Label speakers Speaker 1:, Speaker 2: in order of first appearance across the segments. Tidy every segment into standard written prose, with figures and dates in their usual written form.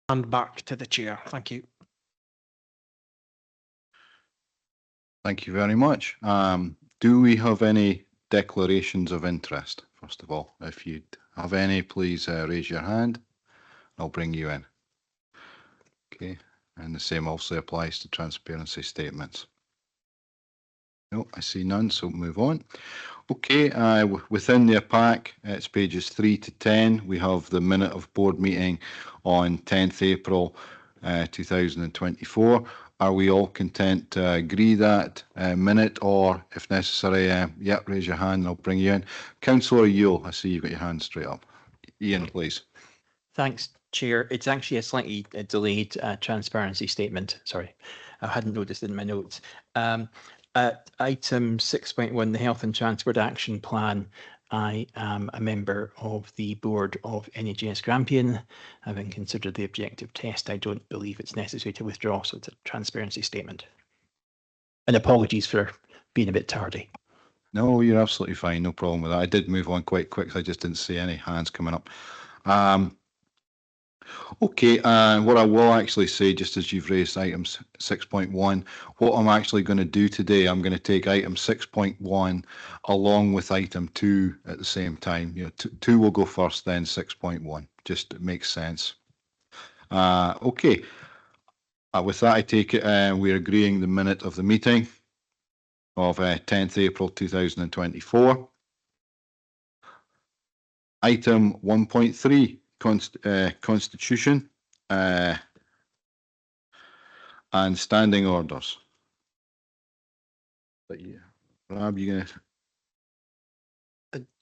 Speaker 1: And back to the chair. Thank you.
Speaker 2: Thank you very much. Do we have any declarations of interest? First of all, if you have any, please raise your hand. I'll bring you in. Okay, and the same also applies to transparency statements. No, I see none, so move on. Okay, within the pack, it's pages 3 to 10. We have the minute of board meeting on 10th April 2024. Are we all content to agree that minute, or if necessary, yeah, raise your hand and I'll bring you in. Councillor Yule, I see you've got your hand straight up. Ian, please.
Speaker 3: Thanks, Chair. It's actually a slightly delayed transparency statement. Sorry, I hadn't noticed in my notes. At item 6.1, the Health and Transport Action Plan, I am a member of the board of NHS Grampian. Having considered the objective test, I don't believe it's necessary to withdraw, so it's a transparency statement. And apologies for being a bit tardy.
Speaker 2: No, you're absolutely fine. No problem with that. I did move on quite quick, so I just didn't see any hands coming up. Okay, what I will actually say, just as you've raised items 6.1, what I'm actually going to do today, I'm going to take item 6.1 along with item 2 at the same time. You know, 2 will go first, then 6.1. Just makes sense. Okay. With that, I take it we're agreeing the minute of the meeting of 10th April 2024. Item 1.3. Constitution and standing orders. But yeah, Rob, you gonna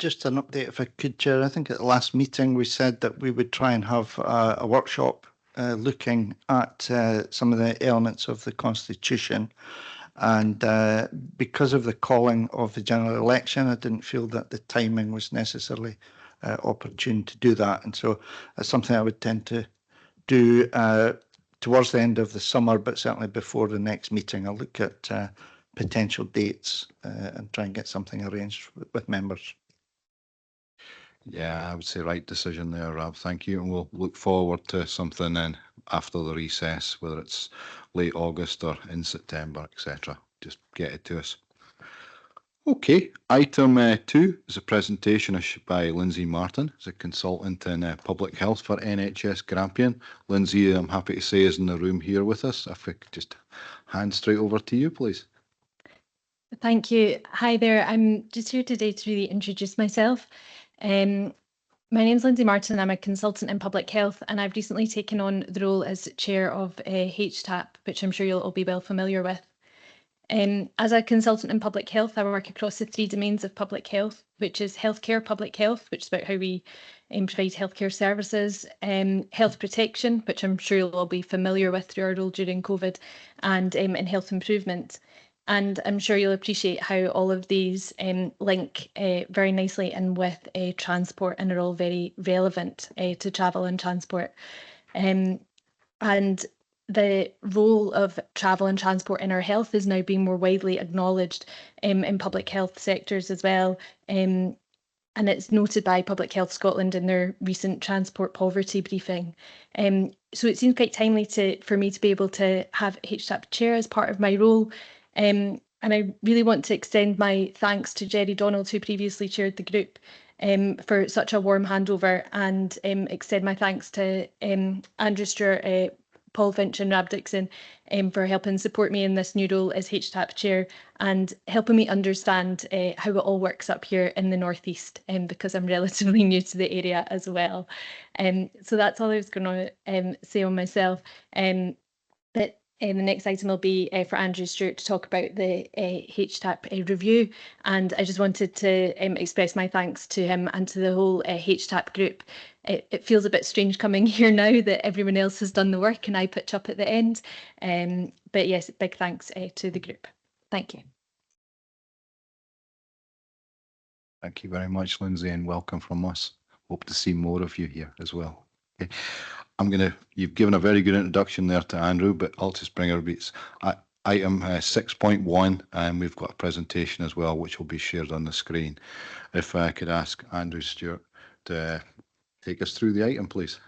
Speaker 4: just an update, if I could, Chair. I think at the last meeting we said that we would try and have a workshop looking at some of the elements of the Constitution. And because of the calling of the general election, I didn't feel that the timing was necessarily opportune to do that. And so that's something I would tend to do towards the end of the summer, but certainly before the next meeting. I'll look at potential dates and try and get something arranged with members.
Speaker 2: Yeah, I would say right decision there, Rob. Thank you. And we'll look forward to something then after the recess, whether it's late August or in September, etc. Just get it to us. Okay, item 2 is a presentation by Lindsay Martin, as a consultant in public health for NHS Grampian. Lindsay, I'm happy to say, is in the room here with us. If I could just hand straight over to you, please.
Speaker 5: Thank you. Hi there. I'm just here today to really introduce myself. My name is Lindsay Martin. I'm a consultant in public health, and I've recently taken on the role as chair of HTAP, which I'm sure you'll all be well familiar with. As a consultant in public health, I work across the 3 domains of public health, which is healthcare public health, which is about how we provide healthcare services, health protection, which I'm sure you'll all be familiar with through our role during COVID, and in health improvement. And I'm sure you'll appreciate how all of these link very nicely in with transport and are all very relevant to travel and transport. And the role of travel and transport in our health is now being more widely acknowledged in public health sectors as well. And it's noted by Public Health Scotland in their recent transport poverty briefing. So it seems quite timely for me to be able to have HTAP chair as part of my role. And I really want to extend my thanks to Jerry Donald, who previously chaired the group, for such a warm handover, and extend my thanks to Andrew Stewart, Paul Finch and Rab Dixon for helping support me in this new role as HTAP chair and helping me understand how it all works up here in the Northeast, because I'm relatively new to the area as well. So that's all I was going to say on myself. But the next item will be for Andrew Stewart to talk about the HTAP review. And I just wanted to express my thanks to him and to the whole HTAP group. It feels a bit strange coming here now that everyone else has done the work and I pitch up at the end. But yes, big thanks to the group. Thank you.
Speaker 2: Thank you very much, Lindsay, and welcome from us. Hope to see more of you here as well. Okay. You've given a very good introduction there to Andrew, but I'll just bring everybody's item 6.1, and we've got a presentation as well, which will be shared on the screen. If I could ask Andrew Stewart to take us through the item, please.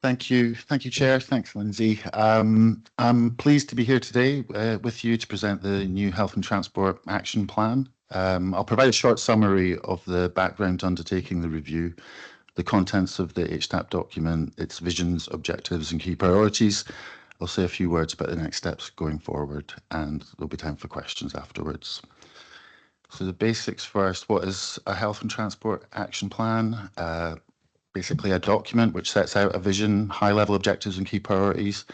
Speaker 6: Thank you, Chair. Thanks, Lindsay. I'm pleased to be here today with you to present the new Health and Transport Action Plan. I'll provide a short summary of the background to undertaking the review, the contents of the HTAP document, its visions, objectives and key priorities. I'll say a few words about the next steps going forward, and there'll be time for questions afterwards. So the basics first. What is a Health and Transport Action Plan? Basically a document which sets out a vision, high-level objectives and key priorities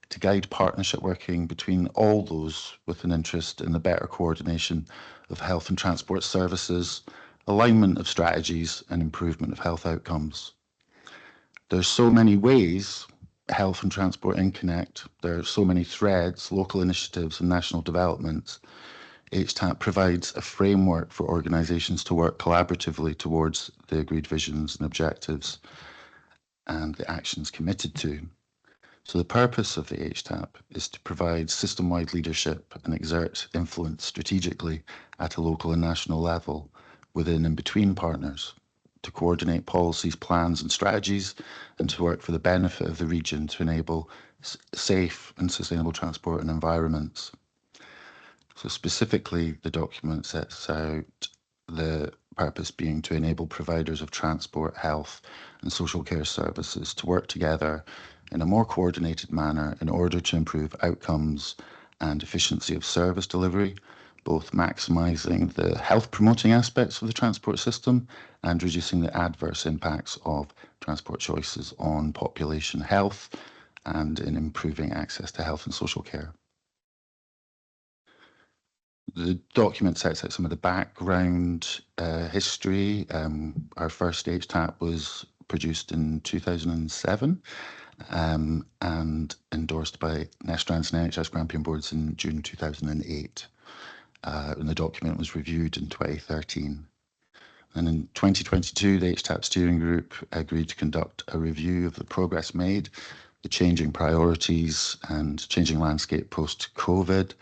Speaker 6: to guide partnership working between all those with an interest in the better coordination of health and transport services, alignment of strategies and improvement of health outcomes. There's so many ways health and transport interconnect. There are so many threads, local initiatives and national developments. HTAP provides a framework for organisations to work collaboratively towards the agreed visions and objectives and the actions committed to. So the purpose of the HTAP is to provide system-wide leadership and exert influence strategically at a local and national level within and between partners, to coordinate policies, plans and strategies, and to work for the benefit of the region to enable safe and sustainable transport and environments. So specifically, the document sets out the purpose being to enable providers of transport, health and social care services to work together in a more coordinated manner in order to improve outcomes and efficiency of service delivery, both maximising the health promoting aspects of the transport system and reducing the adverse impacts of transport choices on population health and in improving access to health and social care. The document sets out some of the background history. Our first HTAP was produced in 2007 and endorsed by Nestrans and NHS Grampian boards in June 2008. And the document was reviewed in 2013. And in 2022, the HTAP steering group agreed to conduct a review of the progress made, the changing priorities and changing landscape post-COVID,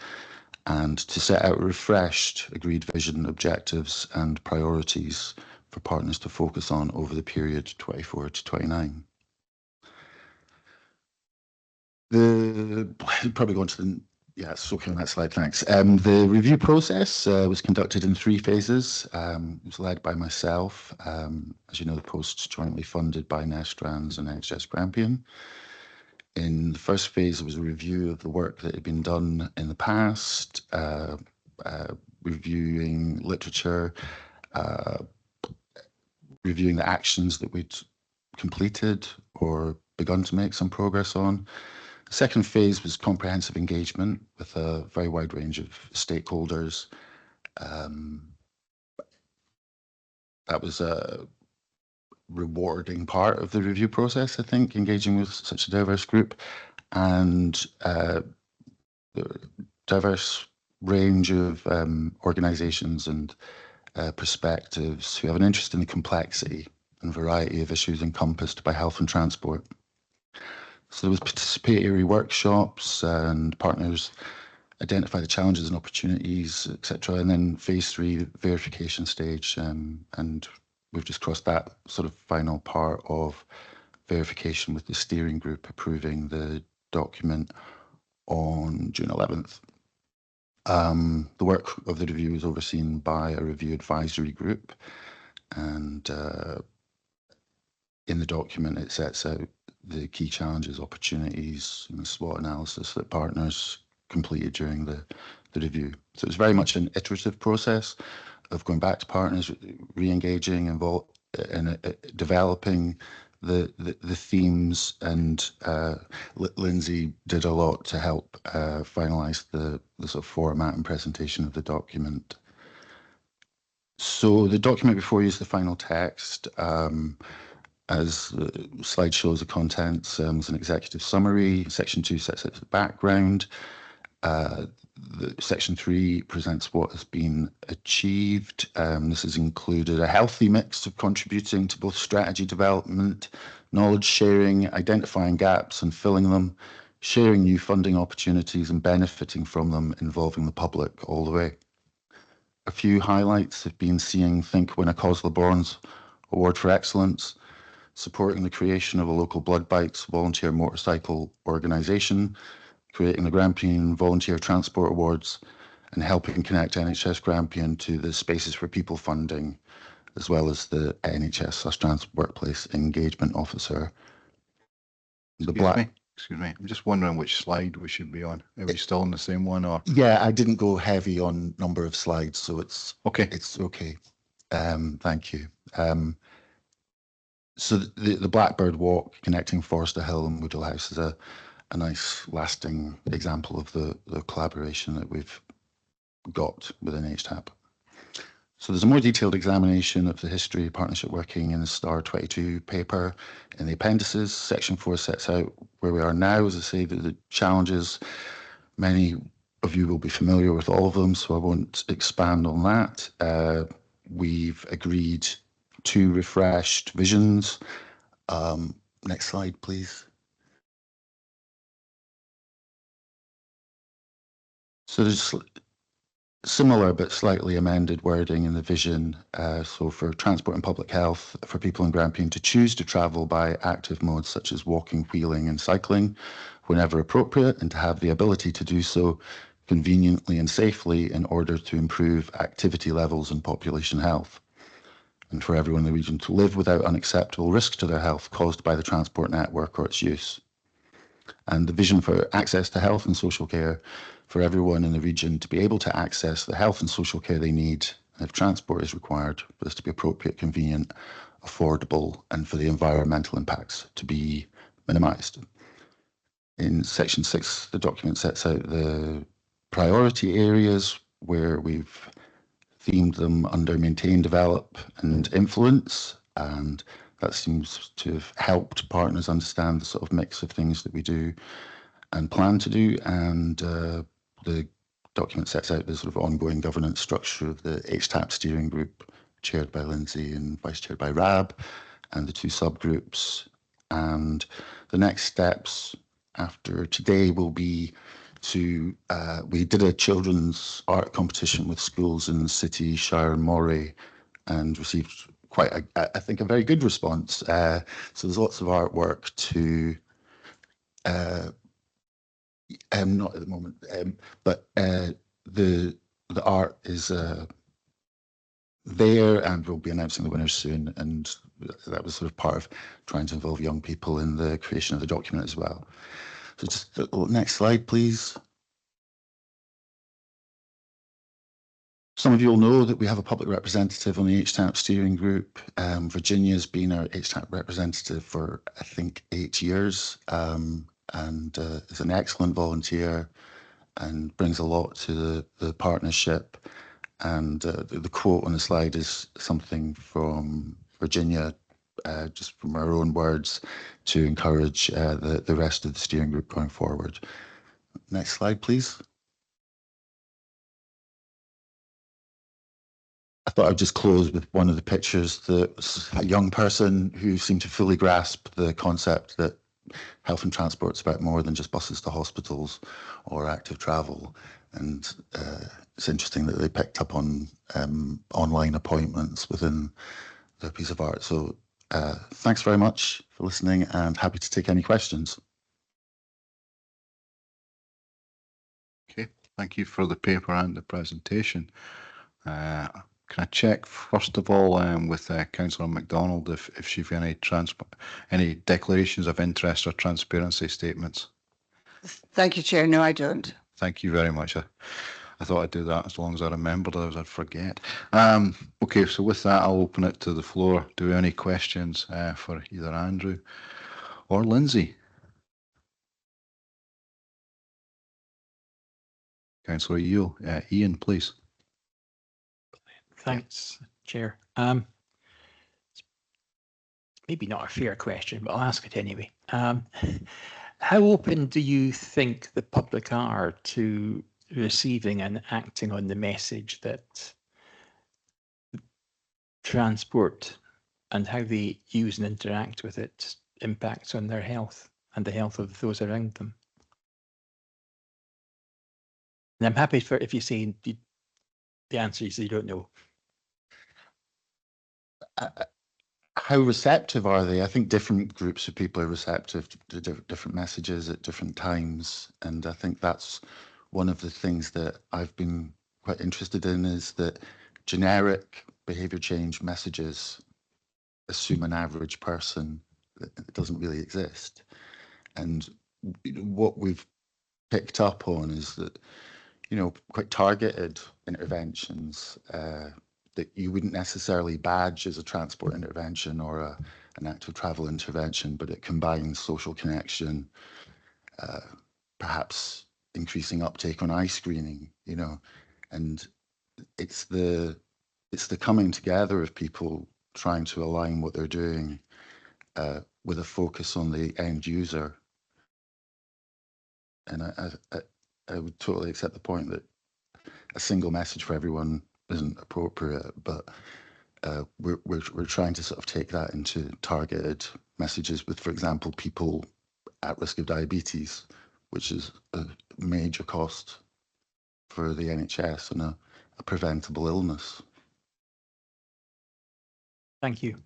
Speaker 6: and to set out refreshed agreed vision, objectives and priorities for partners to focus on over the period 24 to 29. Probably go on to the, yeah, it's okay on that slide, thanks. The review process was conducted in 3 phases. It was led by myself. As you know, the post's jointly funded by Nestrans and NHS Grampian. In the first phase, there was a review of the work that had been done in the past, reviewing literature, reviewing the actions that we'd completed or begun to make some progress on. The second phase was comprehensive engagement with a very wide range of stakeholders. That was a rewarding part of the review process, I think, engaging with such a diverse group and the diverse range of organisations and perspectives who have an interest in the complexity and variety of issues encompassed by health and transport. So there was participatory workshops and partners identify the challenges and opportunities, etc. And then phase 3 verification stage, and we've just crossed that sort of final part of verification with the steering group approving the document on June 11th. The work of the review was overseen by a review advisory group, and in the document it sets out the key challenges, opportunities and the SWOT analysis that partners completed during the review. So it was very much an iterative process of going back to partners, re-engaging, involved in developing the themes, and Lindsay did a lot to help finalise the sort of format and presentation of the document. So the document before you is the final text. As the slide shows, the contents is an executive summary. Section 2 sets out the background. Section 3 presents what has been achieved. This has included a healthy mix of contributing to both strategy development, knowledge sharing, identifying gaps and filling them, sharing new funding opportunities and benefiting from them, involving the public all the way. A few highlights have been seeing Think win a Cosla Borns Award for Excellence, supporting the creation of a local blood banks volunteer motorcycle organisation, creating the Grampian Volunteer Transport Awards, and helping connect NHS Grampian to the Spaces for People funding, as well as the NHS Nestrans Workplace Engagement Officer.
Speaker 2: Excuse me. I'm just wondering which slide we should be on. Are we still on the same one, or?
Speaker 6: Yeah, I didn't go heavy on number of slides, so it's
Speaker 2: Okay.
Speaker 6: It's okay. Thank you. So the Blackbird Walk connecting Forster Hill and Woodhill House is a nice lasting example of the collaboration that we've got within HTAP. So there's a more detailed examination of the history of partnership working in the STAR 22 paper in the appendices. Section 4 sets out where we are now. As I say, the challenges, many of you will be familiar with all of them, so I won't expand on that. We've agreed 2 refreshed visions. Next slide, please. So there's similar but slightly amended wording in the vision. So for transport and public health, for people in Grampian to choose to travel by active modes such as walking, wheeling and cycling whenever appropriate, and to have the ability to do so conveniently and safely in order to improve activity levels and population health. And for everyone in the region to live without unacceptable risk to their health caused by the transport network or its use. And the vision for access to health and social care for everyone in the region to be able to access the health and social care they need, and if transport is required, for this to be appropriate, convenient, affordable, and for the environmental impacts to be minimised. In section 6, the document sets out the priority areas where we've themed them under maintain, develop, and influence, and that seems to have helped partners understand the sort of mix of things that we do and plan to do. And the document sets out the sort of ongoing governance structure of the HTAP steering group, chaired by Lindsay and vice chaired by Rab, and the 2 subgroups. And the next steps after today will be to, we did a children's art competition with schools in the city, Shire and Moray, and received quite, I think, a very good response. So there's lots of artwork to, not at the moment, but the art is there, and we'll be announcing the winners soon. And that was sort of part of trying to involve young people in the creation of the document as well. So just the next slide, please. Some of you will know that we have a public representative on the HTAP steering group. Virginia's been our HTAP representative for, I think, 8 years, and is an excellent volunteer and brings a lot to the partnership. And the quote on the slide is something from Virginia, just from our own words, to encourage the rest of the steering group going forward. Next slide, please. I thought I'd just close with one of the pictures that was a young person who seemed to fully grasp the concept that health and transport is about more than just buses to hospitals or active travel. And it's interesting that they picked up on online appointments within their piece of art. So thanks very much for listening, and happy to take any questions.
Speaker 2: Okay, thank you for the paper and the presentation. Can I check first of all with Councillor MacDonald if she's any declarations of interest or transparency statements?
Speaker 7: Thank you, Chair. No, I don't.
Speaker 2: Thank you very much. I thought I'd do that as long as I remembered, otherwise I'd forget. Okay, so with that, I'll open it to the floor. Do we have any questions for either Andrew or Lindsay? Councillor Ian, please.
Speaker 3: Thanks, Chair. Maybe not a fair question, but I'll ask it anyway. How open do you think the public are to receiving and acting on the message that transport and how they use and interact with it impacts on their health and the health of those around them? And I'm happy for if you say the answer is you don't know.
Speaker 6: how receptive are they? I think different groups of people are receptive to different messages at different times. And I think that's one of the things that I've been quite interested in, is that generic behavior change messages assume an average person. It doesn't really exist. And what we've picked up on is that, quite targeted interventions that you wouldn't necessarily badge as a transport intervention or an active travel intervention, but it combines social connection, perhaps increasing uptake on eye screening, and it's the coming together of people trying to align what they're doing with a focus on the end user. And I would totally accept the point that a single message for everyone isn't appropriate, but we're trying to sort of take that into targeted messages with, for example, people at risk of diabetes, which is a major cost for the NHS and a preventable illness.
Speaker 3: Thank you.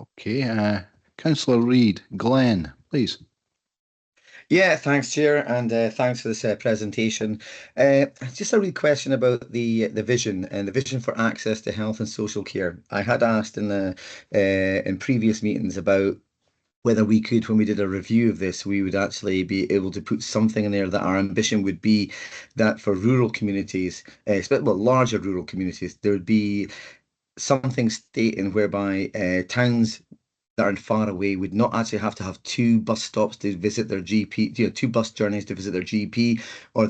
Speaker 2: Okay, Councillor Reid, Glenn, please.
Speaker 8: Yeah, thanks, Chair, and thanks for this presentation. Just a real question about the vision and the vision for access to health and social care. I had asked in previous meetings about whether we could, when we did a review of this, we would actually be able to put something in there that our ambition would be that for rural communities, larger rural communities, there would be something stating whereby towns that are far away would not actually have to have 2 bus stops to visit their GP, 2 bus journeys to visit their GP or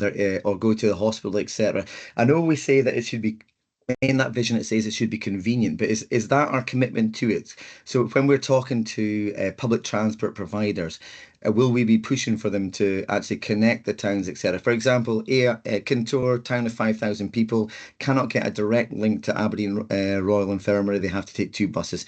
Speaker 8: or go to the hospital, etc. I know we say that it should be, in that vision it says it should be convenient, but is that our commitment to it? So when we're talking to public transport providers, will we be pushing for them to actually connect the towns, etc.? For example, Kintore, town of 5,000 people, cannot get a direct link to Aberdeen Royal Infirmary. They have to take 2 buses.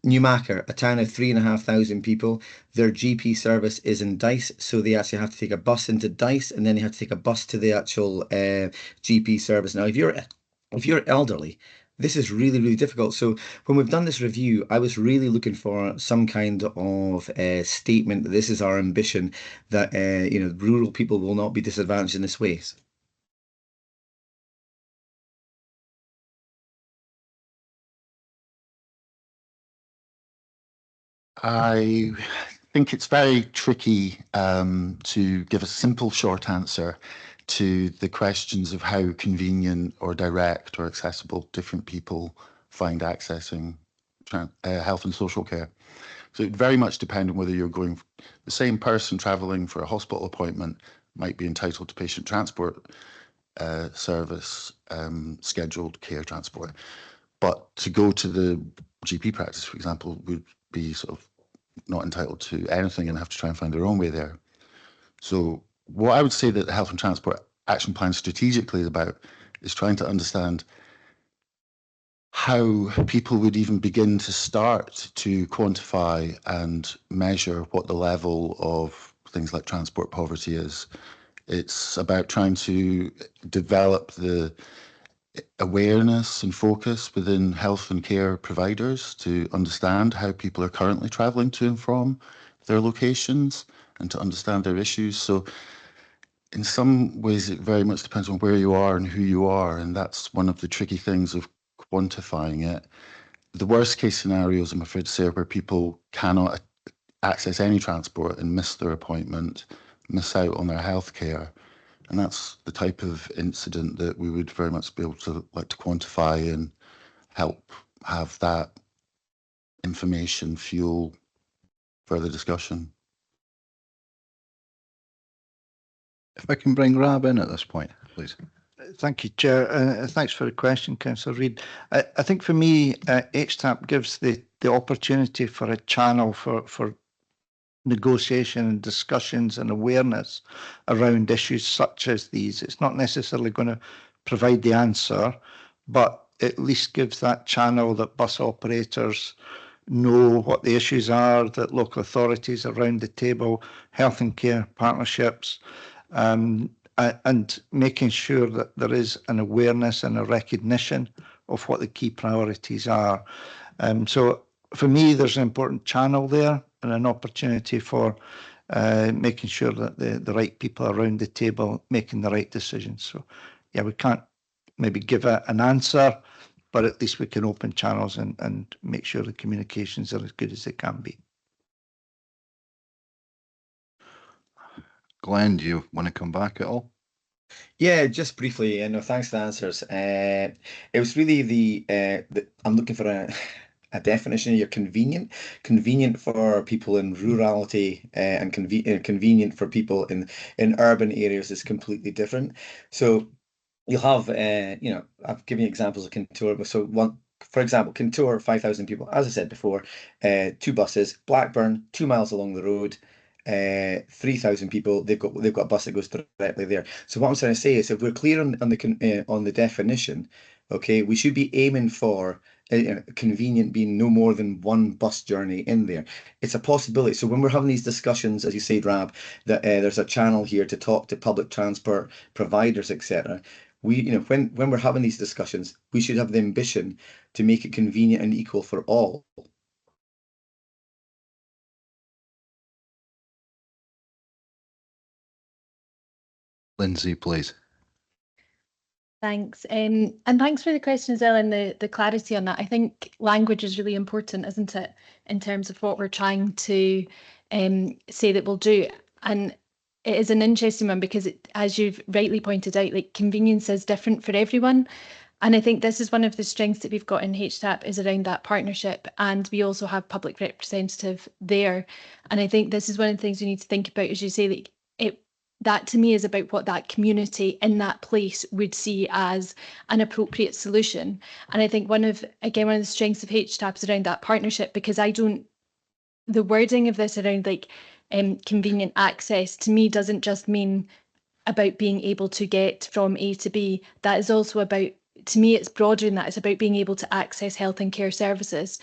Speaker 8: Newmarket, a town of 3,500 people, their GP service is in Dice, so they actually have to take a bus into Dice, and then they have to take a bus to the actual GP service. Now, if you're elderly, this is really, really difficult. So when we've done this review, I was really looking for some kind of statement that this is our ambition, that rural people will not be disadvantaged in this way.
Speaker 6: I think it's very tricky to give a simple short answer to the questions of how convenient or direct or accessible different people find accessing health and social care. So it very much depends on whether you're going, the same person travelling for a hospital appointment might be entitled to patient transport service, scheduled care transport. But to go to the GP practice, for example, would be sort of not entitled to anything and have to try and find their own way there. So what I would say that the Health and Transport Action Plan strategically is about is trying to understand how people would even begin to start to quantify and measure what the level of things like transport poverty is. It's about trying to develop the awareness and focus within health and care providers to understand how people are currently travelling to and from their locations and to understand their issues. So in some ways, it very much depends on where you are and who you are, and that's one of the tricky things of quantifying it. The worst case scenarios, I'm afraid to say, are where people cannot access any transport and miss their appointment, miss out on their health care. And that's the type of incident that we would very much be able to like to quantify and help have that information fuel further discussion.
Speaker 2: If I can bring Rab in at this point, please.
Speaker 4: Thank you, Chair. Thanks for the question, Councillor Reid. I think for me, HTAP gives the opportunity for a channel for negotiation and discussions and awareness around issues such as these. It's not necessarily going to provide the answer, but at least gives that channel that bus operators know what the issues are, that local authorities around the table, health and care partnerships, and making sure that there is an awareness and a recognition of what the key priorities are. So for me, there's an important channel there and an opportunity for making sure that the right people are around the table making the right decisions. So yeah, we can't maybe give an answer, but at least we can open channels and make sure the communications are as good as they can be.
Speaker 2: Glenn, do you want to come back at all?
Speaker 8: Yeah, just briefly, no, thanks for the answers. It was really I'm looking for a definition. You're convenient for people in rurality, and convenient for people in urban areas is completely different. So you'll have, I've given you examples of Kintour, but so for example, Kintour, 5,000 people, as I said before, 2 buses, Blackburn, 2 miles along the road, 3,000 people, they've got a bus that goes directly there. So what I'm trying to say is, if we're clear on the definition, okay, we should be aiming for convenient being no more than 1 bus journey in there. It's a possibility. So when we're having these discussions, as you say, Rab, that there's a channel here to talk to public transport providers, etc. We, when we're having these discussions, we should have the ambition to make it convenient and equal for all.
Speaker 2: Lindsay, please.
Speaker 5: Thanks. And thanks for the question as well and the clarity on that. I think language is really important, isn't it, in terms of what we're trying to say that we'll do. And it is an interesting one because, as you've rightly pointed out, like, convenience is different for everyone. And I think this is one of the strengths that we've got in HTAP is around that partnership. And we also have public representative there. And I think this is one of the things we need to think about, as you say, like, that to me is about what that community in that place would see as an appropriate solution. And I think one of the strengths of HTAP is around that partnership, because the wording of this around like convenient access to me doesn't just mean about being able to get from A to B. That is also about, to me, it's broader than that. It's about being able to access health and care services.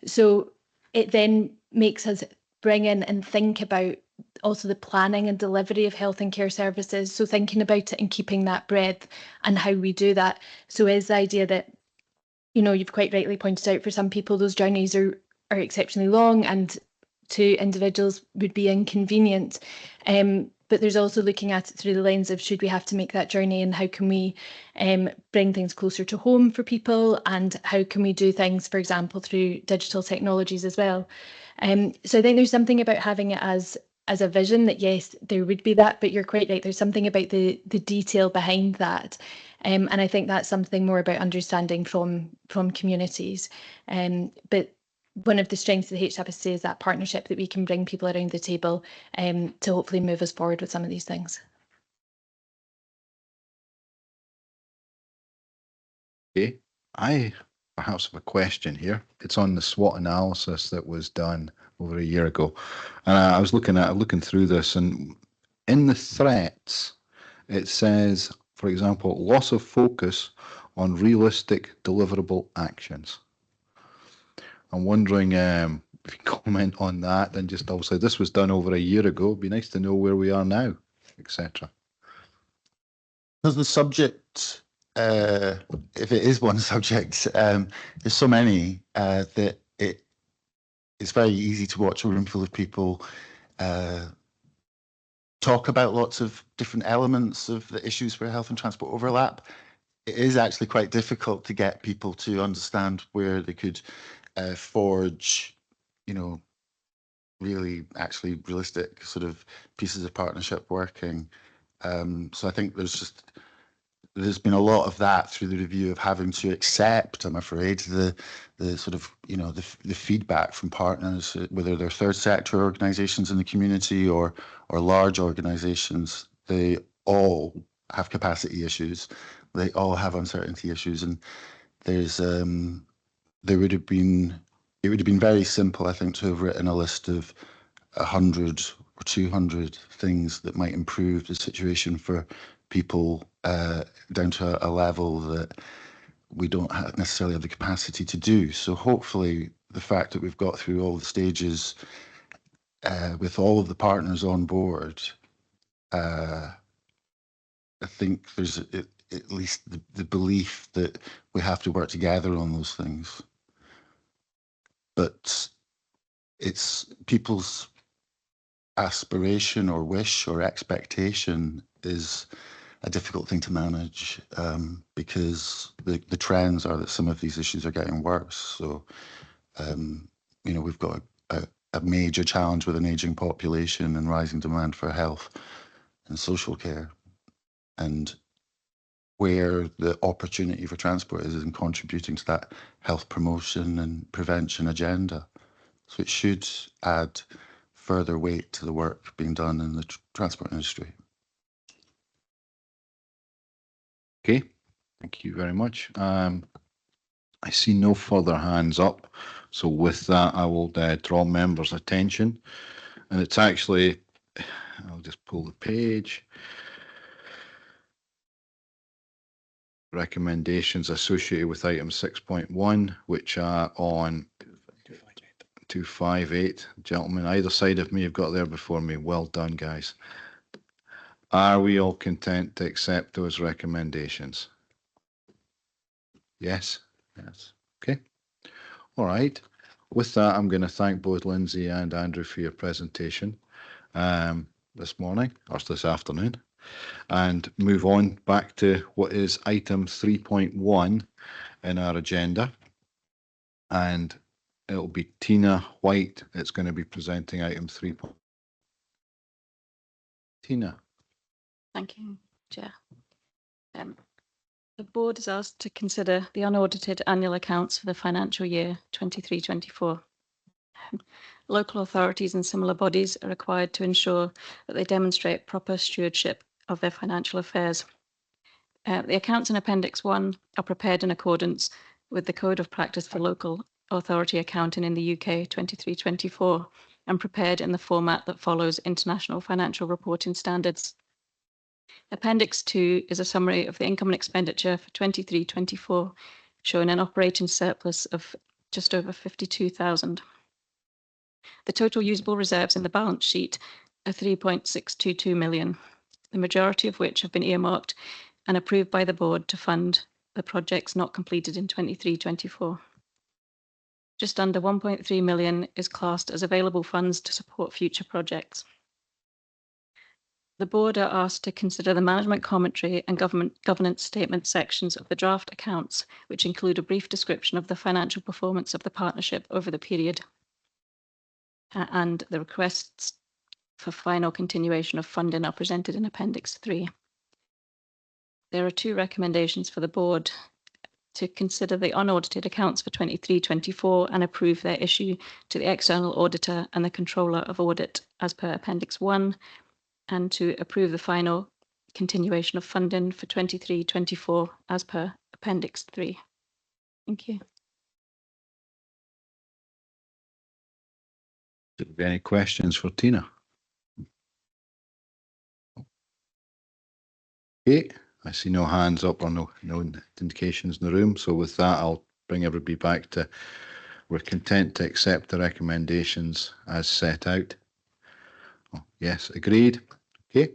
Speaker 5: So it then makes us bring in and think about also the planning and delivery of health and care services. So thinking about it and keeping that breadth and how we do that. So is the idea that, you've quite rightly pointed out, for some people, those journeys are exceptionally long and to individuals would be inconvenient. But there's also looking at it through the lens of, should we have to make that journey, and how can we bring things closer to home for people, and how can we do things, for example, through digital technologies as well. So I think there's something about having it as a vision that, yes, there would be that, but you're quite right. There's something about the detail behind that. And I think that's something more about understanding from communities. But one of the strengths of the HWC is that partnership, that we can bring people around the table to hopefully move us forward with some of these things.
Speaker 2: Okay, I perhaps have a question here. It's on the SWOT analysis that was done over a year ago, and I was looking through this, and in the threats, it says, for example, loss of focus on realistic deliverable actions. I'm wondering if you can comment on that, and just obviously this was done over a year ago. It'd be nice to know where we are now, etc.
Speaker 6: Because the subject, if it is one subject, there's so many that it's very easy to watch a room full of people talk about lots of different elements of the issues where health and transport overlap. It is actually quite difficult to get people to understand where they could forge, really actually realistic sort of pieces of partnership working. So I think there's been a lot of that through the review of having to accept, I'm afraid, the sort of, the feedback from partners, whether they're third sector organisations in the community or large organisations. They all have capacity issues. They all have uncertainty issues, and it would have been very simple, I think, to have written a list of 100 or 200 things that might improve the situation for people down to a level that we don't necessarily have the capacity to do. So hopefully the fact that we've got through all the stages with all of the partners on board, I think at least the belief that we have to work together on those things. But it's people's aspiration or wish or expectation is a difficult thing to manage, because the trends are that some of these issues are getting worse. So, you know, we've got a major challenge with an aging population and rising demand for health and social care. And where the opportunity for transport is in contributing to that health promotion and prevention agenda. So it should add further weight to the work being done in the transport industry.
Speaker 2: Okay, thank you very much. I see no further hands up. So with that, I will draw members' attention. And it's actually, I'll just pull the page. Recommendations associated with item 6.1, which are on 258. Gentlemen, either side of me have got there before me. Well done, guys. Are we all content to accept those recommendations? Yes? Yes. Okay. All right. With that, I'm going to thank both Lindsay and Andrew for your presentation this morning, or this afternoon, and move on back to what is item 3.1 in our agenda. And it'll be Tina White that's going to be presenting item 3. Tina.
Speaker 9: Thank you, Chair. The board is asked to consider the unaudited annual accounts for the financial year 23-24. Local authorities and similar bodies are required to ensure that they demonstrate proper stewardship of their financial affairs. The accounts in Appendix 1 are prepared in accordance with the Code of Practice for Local Authority Accounting in the UK 23-24 and prepared in the format that follows international financial reporting standards. Appendix 2 is a summary of the income and expenditure for 23-24, showing an operating surplus of just over 52,000. The total usable reserves in the balance sheet are 3.622 million, the majority of which have been earmarked and approved by the board to fund the projects not completed in 23-24. Just under 1.3 million is classed as available funds to support future projects. The board are asked to consider the management commentary and governance statement sections of the draft accounts, which include a brief description of the financial performance of the partnership over the period, and the requests for final continuation of funding are presented in Appendix 3. There are 2 recommendations for the board: to consider the unaudited accounts for 23-24 and approve their issue to the external auditor and the controller of audit as per Appendix 1, and to approve the final continuation of funding for 23-24 as per Appendix 3. Thank you.
Speaker 2: Do you have any questions for Tina? Okay, I see no hands up or no indications in the room. So with that, I'll bring everybody back to we're content to accept the recommendations as set out. Oh, yes, agreed. Okay.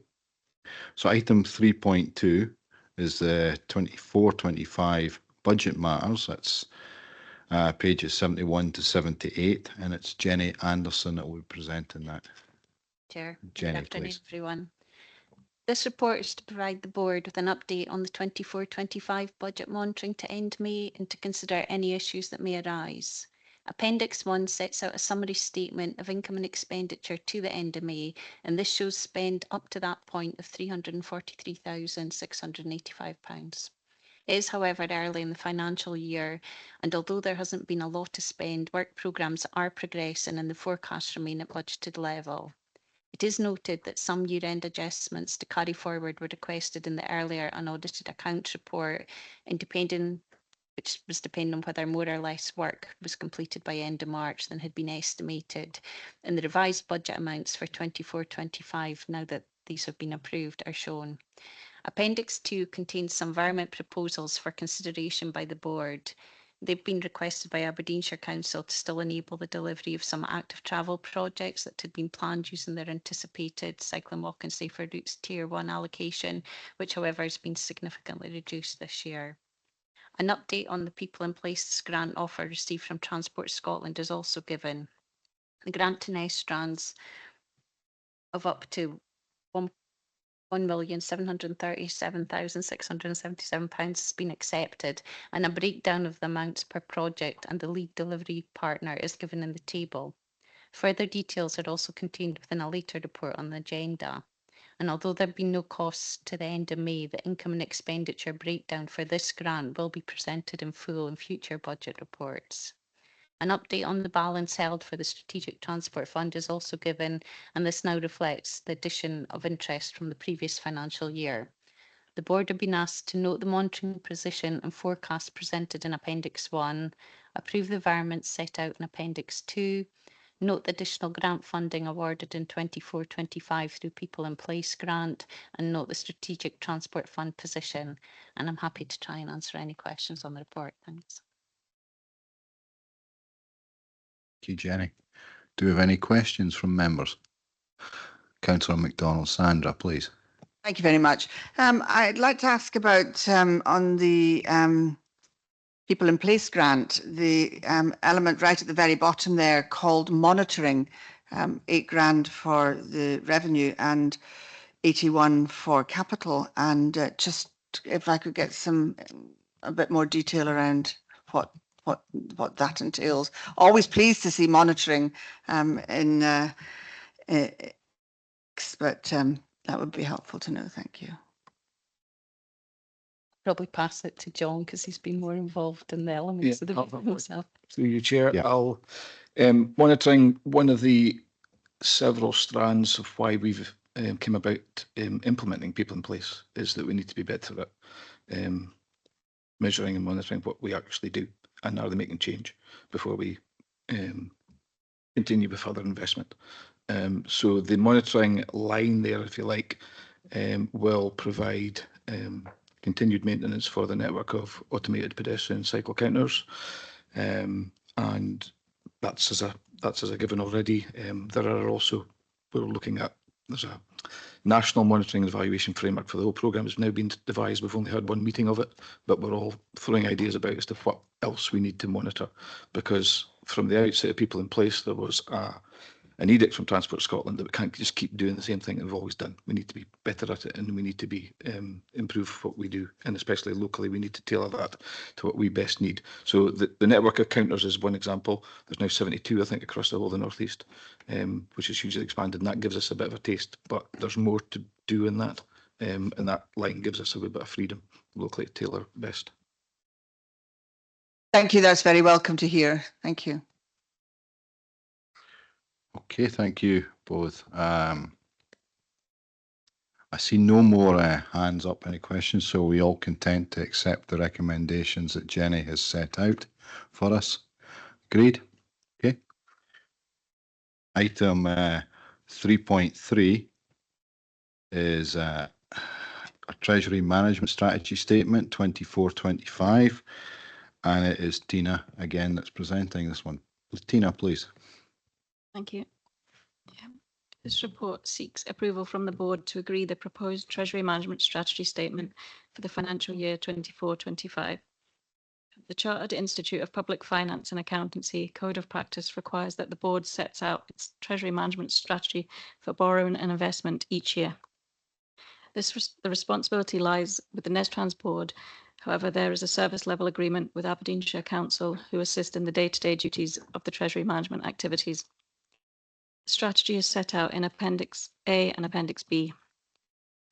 Speaker 2: So item 3.2 is the 24-25 budget matters. That's pages 71 to 78, and it's Jenny Anderson that will be presenting that.
Speaker 10: Chair,
Speaker 2: Jenny,
Speaker 10: good afternoon,
Speaker 2: please.
Speaker 10: everyone. This report is to provide the board with an update on the 24-25 budget monitoring to end May and to consider any issues that may arise. Appendix 1 sets out a summary statement of income and expenditure to the end of May, and this shows spend up to that point of £343,685. It is, however, early in the financial year, and although there hasn't been a lot to spend, work programmes are progressing and the forecasts remain at budgeted level. It is noted that some year-end adjustments to carry forward were requested in the earlier unaudited accounts report, and which was depending on whether more or less work was completed by end of March than had been estimated. And the revised budget amounts for 24-25, now that these have been approved, are shown. Appendix 2 contains some environment proposals for consideration by the board. They've been requested by Aberdeenshire Council to still enable the delivery of some active travel projects that had been planned using their anticipated cycling, walk and safer routes Tier 1 allocation, which however has been significantly reduced this year. An update on the People in Places grant offer received from Transport Scotland is also given. The grant to Nestrans of up to £1,737,677 has been accepted, and a breakdown of the amounts per project and the lead delivery partner is given in the table. Further details are also contained within a later report on the agenda. And although there have been no costs to the end of May, the income and expenditure breakdown for this grant will be presented in full in future budget reports. An update on the balance held for the Strategic Transport Fund is also given, and this now reflects the addition of interest from the previous financial year. The board have been asked to note the monitoring position and forecast presented in Appendix 1, approve the environments set out in Appendix 2, note the additional grant funding awarded in 24-25 through People in Place grant, and note the Strategic Transport Fund position. And I'm happy to try and answer any questions on the report. Thanks.
Speaker 2: Thank you, Jenny. Do we have any questions from members? Councillor MacDonald. Sandra, please.
Speaker 7: Thank you very much. I'd like to ask about on the People in Place grant, the element right at the very bottom there called monitoring, 8 grand for the revenue and 81 for capital. And just if I could get a bit more detail around what that entails. Always pleased to see monitoring but that would be helpful to know. Thank you.
Speaker 10: Probably pass it to John because he's been more involved in the elements of the
Speaker 1: I'll-
Speaker 10: himself.
Speaker 1: Through you, Chair.
Speaker 2: Yeah.
Speaker 1: I'll monitoring one of the several strands of why we've came about implementing People in Place is that we need to be better at measuring and monitoring what we actually do and are they making change before we continue with further investment. So the monitoring line there, if you like, will provide continued maintenance for the network of automated pedestrian cycle counters, and that's as a given already. There are also, we're looking at, there's a national monitoring and evaluation framework for the whole programme has now been devised. We've only had one meeting of it, but we're all throwing ideas about as to what else we need to monitor, because from the outset of People in Place there was an edict from Transport Scotland that we can't just keep doing the same thing that we've always done. We need to be better at it, and we need to be improve what we do, and especially locally we need to tailor that to what we best need. So the network of counters is one example. There's now 72, I think, across the whole of the North East, which is hugely expanded, and that gives us a bit of a taste, but there's more to do in that, and that line gives us a wee bit of freedom locally to tailor best.
Speaker 7: Thank you. That's very welcome to hear. Thank you.
Speaker 2: Okay, thank you both. I see no more hands up, any questions, so we all content to accept the recommendations that Jenny has set out for us. Agreed? Okay. Item 3.3 is a Treasury Management Strategy Statement 24-25, and it is Tina again that's presenting this one. Tina, please.
Speaker 9: Thank you. This report seeks approval from the board to agree the proposed Treasury Management Strategy Statement for the financial year 24-25. The Chartered Institute of Public Finance and Accountancy Code of Practice requires that the board sets out its Treasury Management Strategy for borrowing and investment each year. The responsibility lies with the Nestrans Board. However, there is a service level agreement with Aberdeenshire Council who assist in the day-to-day duties of the Treasury management activities. The strategy is set out in Appendix A and Appendix B.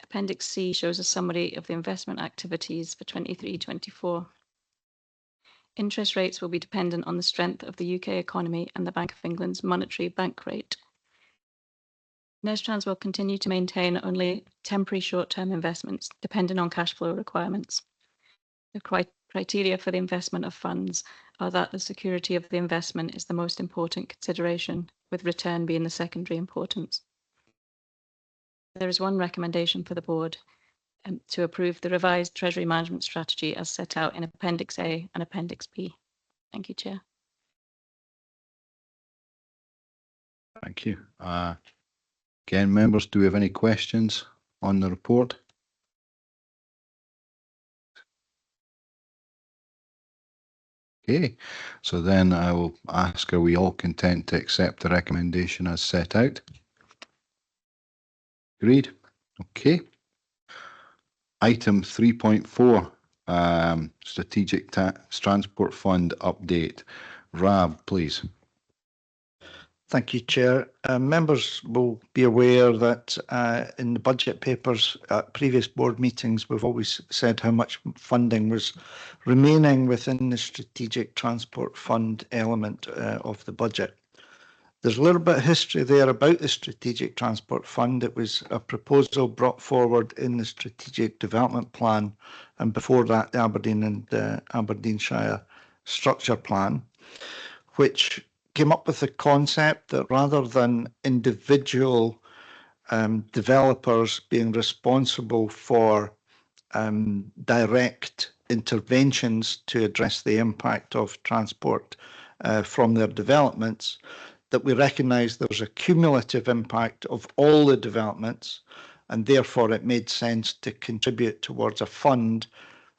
Speaker 9: Appendix C shows a summary of the investment activities for 23-24. Interest rates will be dependent on the strength of the UK economy and the Bank of England's monetary bank rate. Nestrans will continue to maintain only temporary short-term investments depending on cash flow requirements. The criteria for the investment of funds are that the security of the investment is the most important consideration, with return being the secondary importance. There is one recommendation for the board to approve the revised Treasury Management Strategy as set out in Appendix A and Appendix B. Thank you, Chair.
Speaker 2: Thank you. Again, members, do we have any questions on the report? Okay, so then I will ask, are we all content to accept the recommendation as set out? Agreed. Okay. Item 3.4, Strategic Transport Fund update. Rab, please.
Speaker 4: Thank you, Chair. Members will be aware that in the budget papers at previous board meetings, we've always said how much funding was remaining within the Strategic Transport Fund element of the budget. There's a little bit of history there about the Strategic Transport Fund. It was a proposal brought forward in the Strategic Development Plan, and before that, the Aberdeen and Aberdeenshire Structure Plan, which came up with the concept that rather than individual developers being responsible for direct interventions to address the impact of transport from their developments, that we recognise there's a cumulative impact of all the developments, and therefore it made sense to contribute towards a fund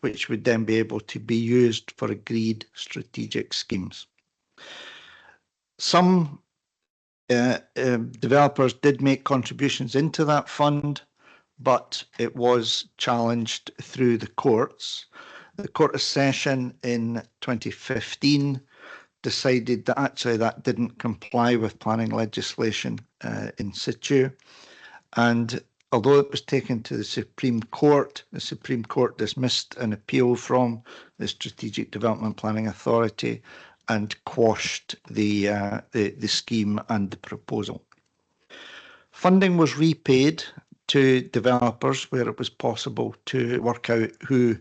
Speaker 4: which would then be able to be used for agreed strategic schemes. Some developers did make contributions into that fund, but it was challenged through the courts. The Court of Session in 2015 decided that actually that didn't comply with planning legislation in situ. And although it was taken to the Supreme Court dismissed an appeal from the Strategic Development Planning Authority and quashed the scheme and the proposal. Funding was repaid to developers where it was possible to work out who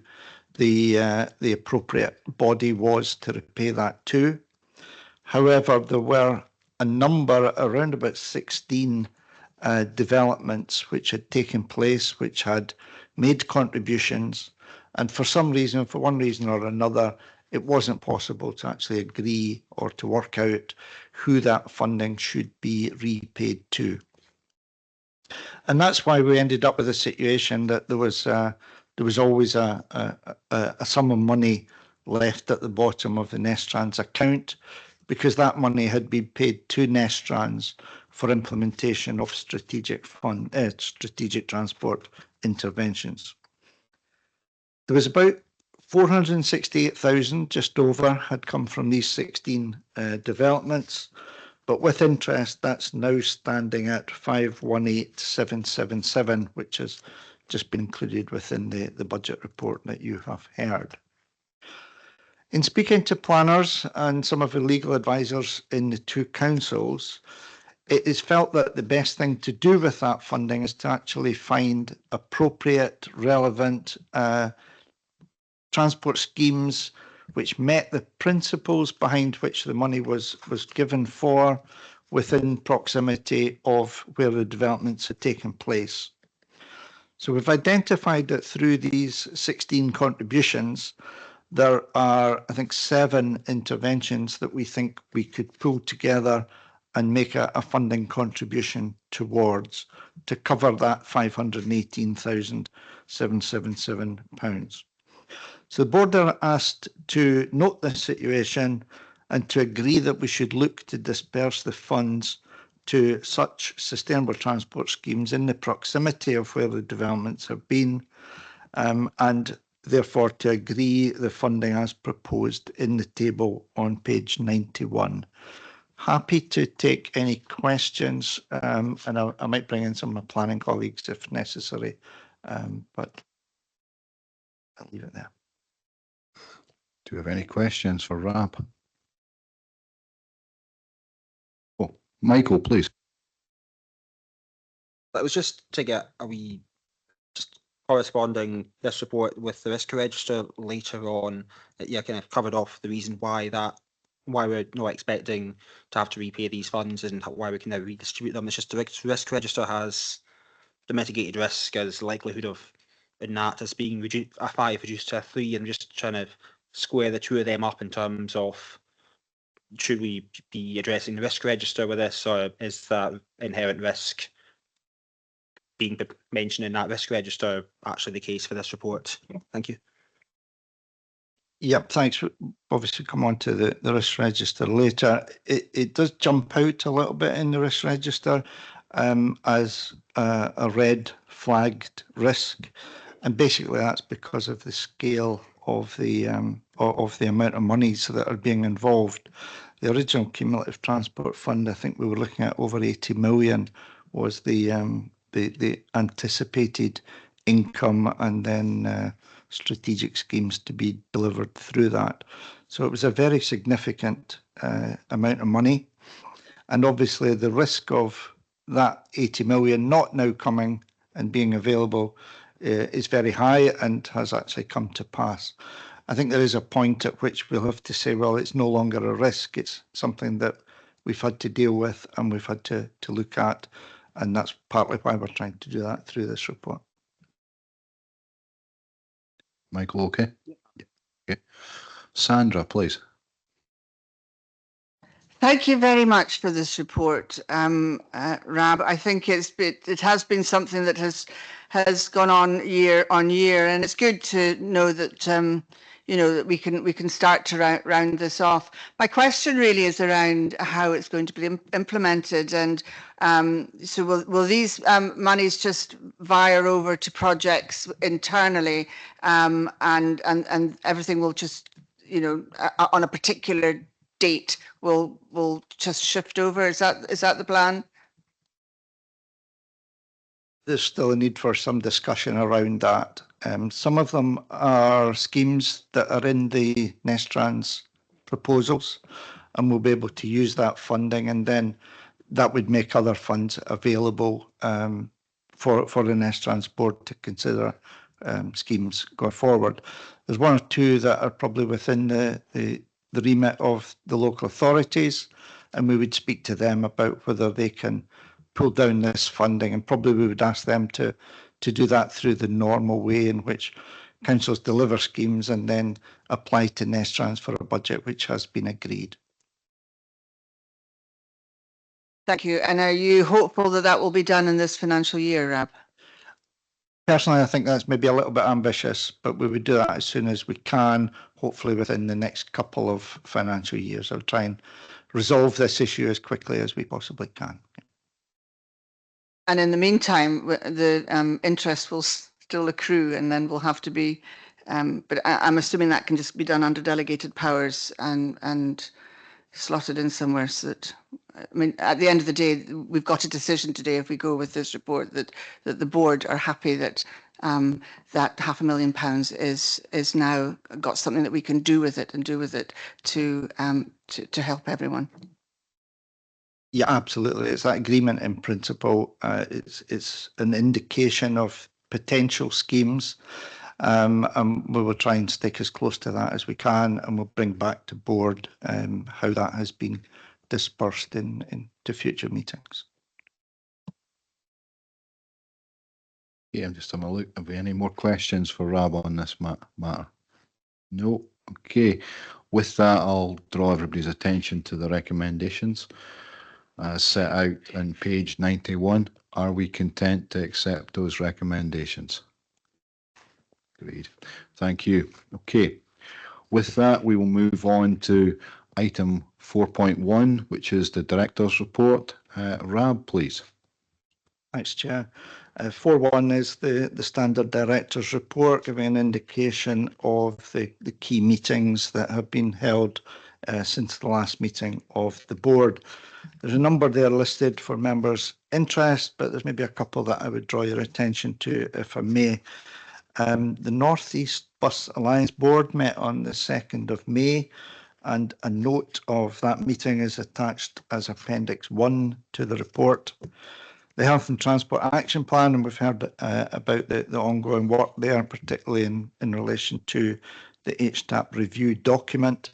Speaker 4: the appropriate body was to repay that to. However, there were a number, around about 16 developments which had taken place, which had made contributions, and for some reason, for one reason or another, it wasn't possible to actually agree or to work out who that funding should be repaid to. And that's why we ended up with a situation that there was always a sum of money left at the bottom of the Nestrans account, because that money had been paid to Nestrans for implementation of strategic transport interventions. There was about 468,000, just over, had come from these 16 developments, but with interest, that's now standing at 518,777, which has just been included within the budget report that you have heard. In speaking to planners and some of the legal advisors in the two councils, it is felt that the best thing to do with that funding is to actually find appropriate, relevant transport schemes which met the principles behind which the money was given for, within proximity of where the developments had taken place. So we've identified that through these 16 contributions, there are, I think, 7 interventions that we think we could pull together and make a funding contribution towards to cover that £518,777. So the board are asked to note the situation and to agree that we should look to disperse the funds to such sustainable transport schemes in the proximity of where the developments have been, and therefore to agree the funding as proposed in the table on page 91. Happy to take any questions, and I might bring in some of my planning colleagues if necessary, but I'll leave it there.
Speaker 2: Do you have any questions for Rab? Oh, Michael, please.
Speaker 11: That was just to get a wee just corresponding this report with the risk register later on. Yeah, kind of covered off the reason why we're not expecting to have to repay these funds and why we can now redistribute them. It's just the risk register has the mitigated risk as likelihood of in that as being a 5 reduced to a 3, and just trying to square the two of them up in terms of should we be addressing the risk register with this, or is that inherent risk being mentioned in that risk register actually the case for this report? Thank you.
Speaker 4: Yep, thanks. We'll obviously come on to the risk register later. It does jump out a little bit in the risk register as a red flagged risk. And basically that's because of the scale of the amount of monies that are being involved. The original cumulative transport fund, I think we were looking at over 80 million was the anticipated income, and then strategic schemes to be delivered through that. So it was a very significant amount of money. And obviously the risk of that 80 million not now coming and being available is very high and has actually come to pass. I think there is a point at which we'll have to say, well, it's no longer a risk. It's something that we've had to deal with and we've had to look at. And that's partly why we're trying to do that through this report.
Speaker 2: Michael, okay? Okay. Sandra, please.
Speaker 7: Thank you very much for this report, Rab. I think it has been something that has gone on year, and it's good to know that that we can start to round this off. My question really is around how it's going to be implemented, and so will these monies just via over to projects internally, and everything will just on a particular date will just shift over? Is that the plan?
Speaker 4: There's still a need for some discussion around that. Some of them are schemes that are in the Nestrans proposals, and we'll be able to use that funding, and then that would make other funds available for the Nestrans Board to consider schemes going forward. There's one or two that are probably within the remit of the local authorities, and we would speak to them about whether they can pull down this funding, and probably we would ask them to do that through the normal way in which councils deliver schemes and then apply to Nestrans for a budget which has been agreed.
Speaker 7: Thank you. And are you hopeful that that will be done in this financial year, Rab?
Speaker 4: Personally, I think that's maybe a little bit ambitious, but we would do that as soon as we can, hopefully within the next couple of financial years. I'll try and resolve this issue as quickly as we possibly can.
Speaker 7: And in the meantime, the interest will still accrue, and then will have to be, but I'm assuming that can just be done under delegated powers and slotted in somewhere, so that, I mean, at the end of the day, we've got a decision today, if we go with this report, that the board are happy that that £500,000 is now got something that we can do with it, and do with it to help everyone.
Speaker 4: Yeah, absolutely. It's that agreement in principle. It's an indication of potential schemes, and we will try and stick as close to that as we can, and we'll bring back to board how that has been dispersed into future meetings.
Speaker 2: Yeah, I'm just having a look. Have we any more questions for Rab on this matter? No. Okay. With that, I'll draw everybody's attention to the recommendations set out on page 91. Are we content to accept those recommendations? Agreed. Thank you. Okay. With that, we will move on to item 4.1, which is the Director's Report. Rab, please.
Speaker 4: Thanks, Chair. 4.1 is the standard Director's Report, giving an indication of the key meetings that have been held since the last meeting of the board. There's a number there listed for members' interest, but there's maybe a couple that I would draw your attention to, if I may. The North East Bus Alliance Board met on the 2nd of May, and a note of that meeting is attached as Appendix 1 to the report. The Health and Transport Action Plan, and we've heard about the ongoing work there, particularly in relation to the HTAP review document.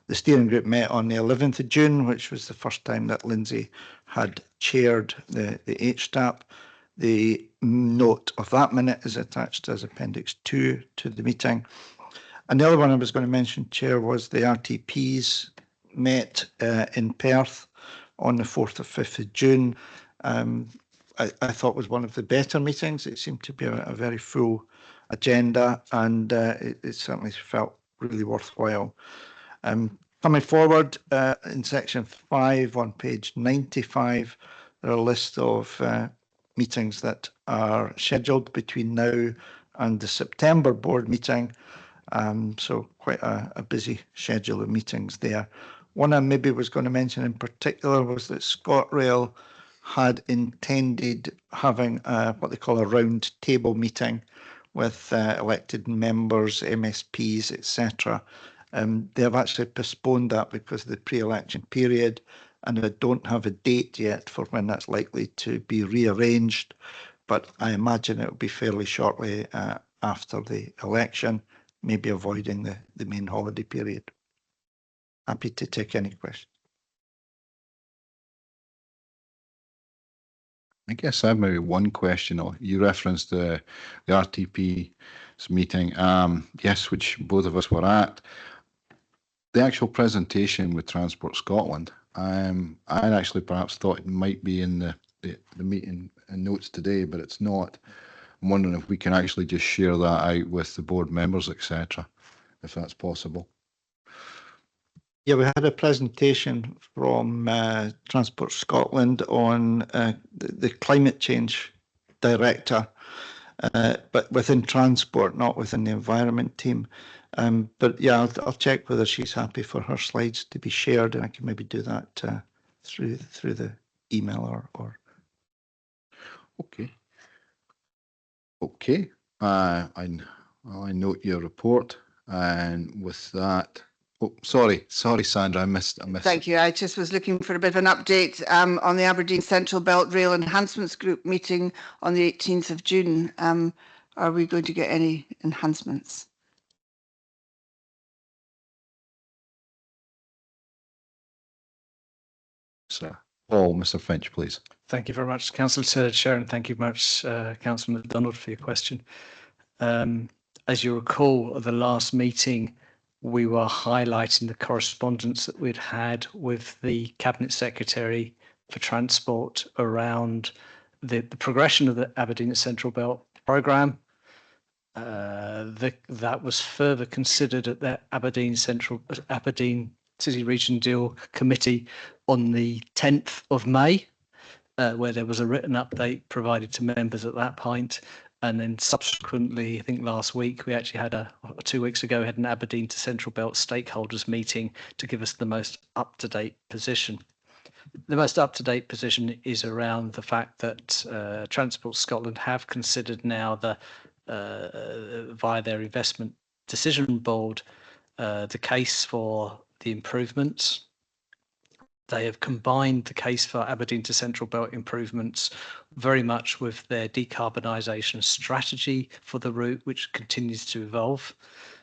Speaker 4: The steering group met on the 11th of June, which was the first time that Lindsay had chaired the HTAP. The note of that minute is attached as Appendix 2 to the meeting. And the other one I was going to mention, Chair, was the RTPs met in Perth on the 4th of 5th of June. I thought was one of the better meetings. It seemed to be a very full agenda, and it certainly felt really worthwhile. Coming forward in section 5 on page 95, there are a list of meetings that are scheduled between now and the September board meeting. So quite a busy schedule of meetings there. One I maybe was going to mention in particular was that ScotRail had intended having what they call a round table meeting with elected members, MSPs, etc. They have actually postponed that because of the pre-election period, and I don't have a date yet for when that's likely to be rearranged, but I imagine it will be fairly shortly after the election, maybe avoiding the main holiday period. Happy to take any questions.
Speaker 2: I guess I have maybe one question. You referenced the RTP's meeting, yes, which both of us were at. The actual presentation with Transport Scotland, I actually perhaps thought it might be in the meeting notes today, but it's not. I'm wondering if we can actually just share that out with the board members, etc., if that's possible.
Speaker 4: Yeah, we had a presentation from Transport Scotland on the climate change director, but within transport, not within the environment team. But yeah, I'll check whether she's happy for her slides to be shared, and I can maybe do that through the email or.
Speaker 2: Okay. Okay. I note your report, and with that. Oh, sorry, Sandra, I missed.
Speaker 7: Thank you. I just was looking for a bit of an update on the Aberdeen Central Belt Rail Enhancements Group meeting on the 18th of June. Are we going to get any enhancements?
Speaker 2: Sir. Oh, Mr. Finch, please.
Speaker 12: Thank you very much, Councillor Chair, and thank you very much, Councillor MacDonald, for your question. As you recall, at the last meeting, we were highlighting the correspondence that we'd had with the Cabinet Secretary for Transport around the progression of the Aberdeen Central Belt programme. That was further considered at the Aberdeen City Region Deal Committee on the 10th of May, where there was a written update provided to members at that point. And then subsequently, I think last week, we actually had 2 weeks ago, we had an Aberdeen to Central Belt stakeholders meeting to give us the most up-to-date position. The most up-to-date position is around the fact that Transport Scotland have considered now via their investment decision board, the case for the improvements. They have combined the case for Aberdeen to Central Belt improvements very much with their decarbonisation strategy for the route, which continues to evolve.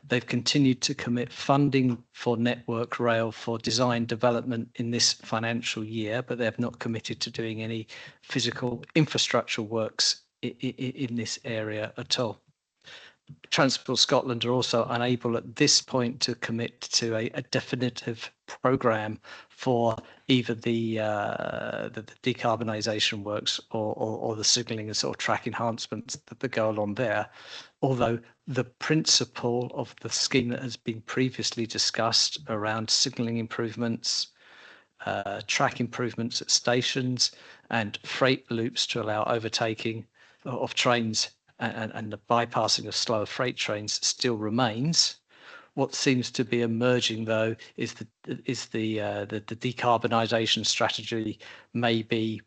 Speaker 12: They've continued to commit funding for Network Rail for design development in this financial year, but they have not committed to doing any physical infrastructure works in this area at all. Transport Scotland are also unable at this point to commit to a definitive programme for either the decarbonisation works or the signalling and sort of track enhancements that go along there. Although the principle of the scheme that has been previously discussed around signalling improvements, track improvements at stations and freight loops to allow overtaking of trains and the bypassing of slower freight trains still remains. What seems to be emerging, though, is the decarbonisation strategy may be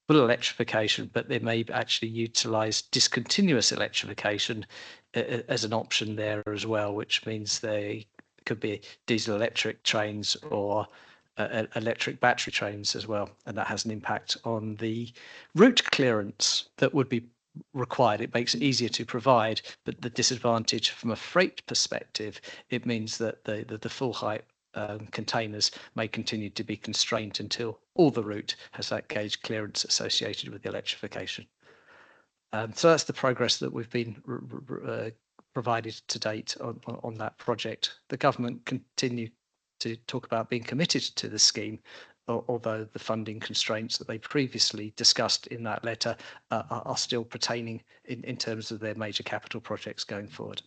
Speaker 12: full electrification, but they may actually utilise discontinuous electrification as an option there as well, which means they could be diesel electric trains or electric battery trains as well, and that has an impact on the route clearance that would be required. It makes it easier to provide, but the disadvantage from a freight perspective, it means that the full height containers may continue to be constrained until all the route has that gauge clearance associated with the electrification. So that's the progress that we've been provided to date on that project. The government continue to talk about being committed to the scheme, although the funding constraints that they previously discussed in that letter are still pertaining in terms of their major capital projects going forward.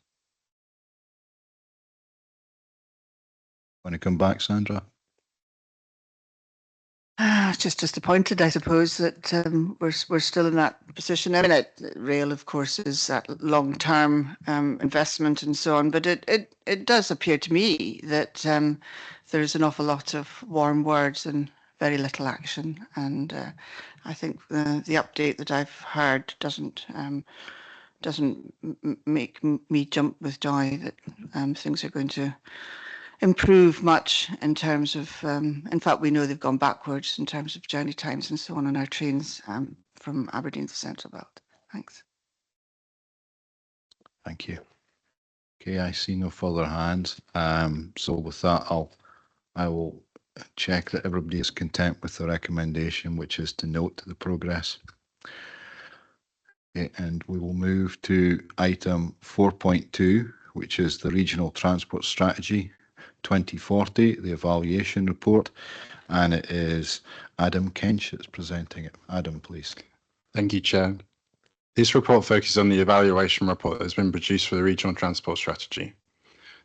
Speaker 2: Want to come back, Sandra?
Speaker 7: Just disappointed, I suppose, that we're still in that position. I mean, rail, of course, is that long-term investment and so on, but it does appear to me that there's an awful lot of warm words and very little action. And I think the update that I've heard doesn't make me jump with joy that things are going to improve much in terms of, in fact, we know they've gone backwards in terms of journey times and so on our trains from Aberdeen to Central Belt. Thanks.
Speaker 2: Thank you. Okay, I see no further hands. So with that, I will check that everybody is content with the recommendation, which is to note the progress. Okay, and we will move to item 4.2, which is the Regional Transport Strategy 2040, the evaluation report, and it is Adam Kench that's presenting it. Adam, please.
Speaker 13: Thank you, Chair. This report focuses on the evaluation report that has been produced for the Regional Transport Strategy.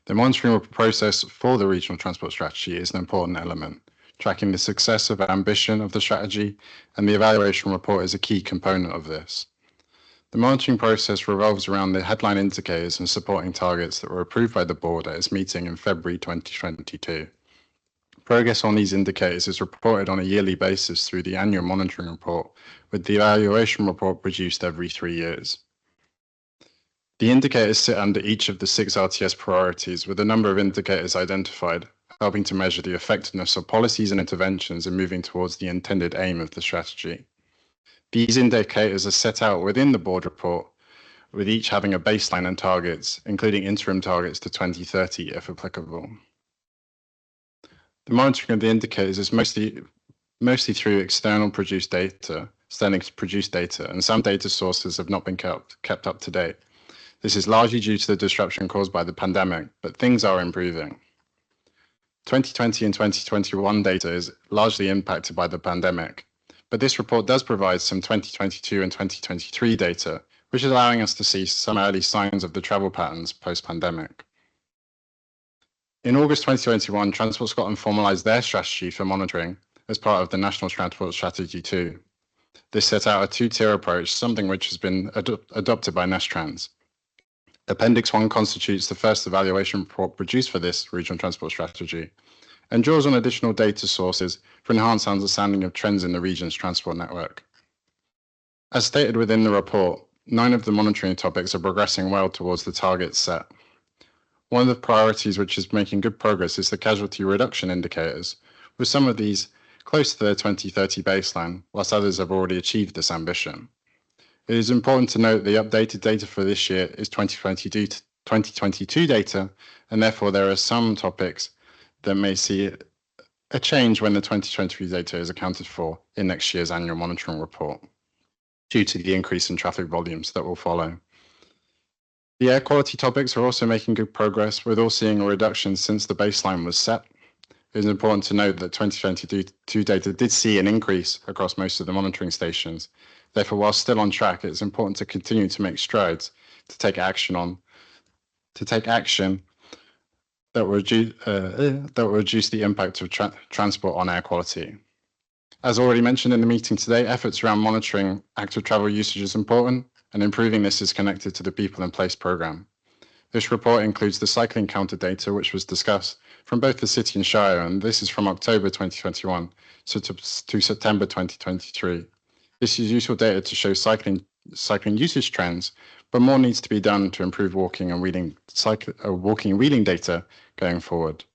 Speaker 13: The monitoring process for the Regional Transport Strategy is an important element, tracking the success of ambition of the strategy, and the evaluation report is a key component of this. The monitoring process revolves around the headline indicators and supporting targets that were approved by the board at its meeting in February 2022. Progress on these indicators is reported on a yearly basis through the annual monitoring report, with the evaluation report produced every 3 years. The indicators sit under each of the 6 RTS priorities, with a number of indicators identified, helping to measure the effectiveness of policies and interventions in moving towards the intended aim of the strategy. These indicators are set out within the board report, with each having a baseline and targets, including interim targets to 2030 if applicable. The monitoring of the indicators is mostly through external produced data, and some data sources have not been kept up to date. This is largely due to the disruption caused by the pandemic, but things are improving. 2020 and 2021 data is largely impacted by the pandemic, but this report does provide some 2022 and 2023 data, which is allowing us to see some early signs of the travel patterns post-pandemic. In August 2021, Transport Scotland formalised their strategy for monitoring as part of the National Transport Strategy 2. This set out a 2-tier approach, something which has been adopted by Nestrans. Appendix 1 constitutes the first evaluation report produced for this regional transport strategy and draws on additional data sources for enhanced understanding of trends in the region's transport network. As stated within the report, 9 of the monitoring topics are progressing well towards the targets set. One of the priorities which is making good progress is the casualty reduction indicators, with some of these close to their 2030 baseline, whilst others have already achieved this ambition. It is important to note the updated data for this year is 2022 data, and therefore there are some topics that may see a change when the 2023 data is accounted for in next year's annual monitoring report, due to the increase in traffic volumes that will follow. The air quality topics are also making good progress, with all seeing a reduction since the baseline was set. It is important to note that 2022 data did see an increase across most of the monitoring stations. Therefore, while still on track, it's important to continue to make strides to take action that will reduce the impact of transport on air quality. As already mentioned in the meeting today, efforts around monitoring active travel usage is important, and improving this is connected to the People in Place programme. This report includes the cycling counter data, which was discussed from both the City and Shire, and this is from October 2021 to September 2023. This is useful data to show cycling usage trends, but more needs to be done to improve walking and reading data going forward.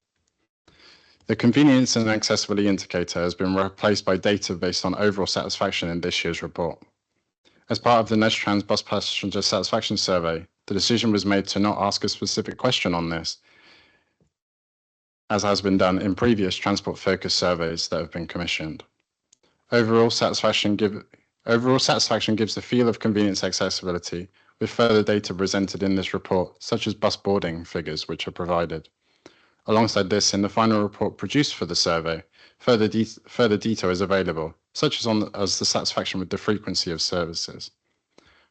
Speaker 13: The convenience and accessibility indicator has been replaced by data based on overall satisfaction in this year's report. As part of the Nestrans Bus Passenger Satisfaction Survey, the decision was made to not ask a specific question on this, as has been done in previous transport-focused surveys that have been commissioned. Overall satisfaction gives the feel of convenience accessibility, with further data presented in this report, such as bus boarding figures which are provided. Alongside this, in the final report produced for the survey, further detail is available, such as the satisfaction with the frequency of services.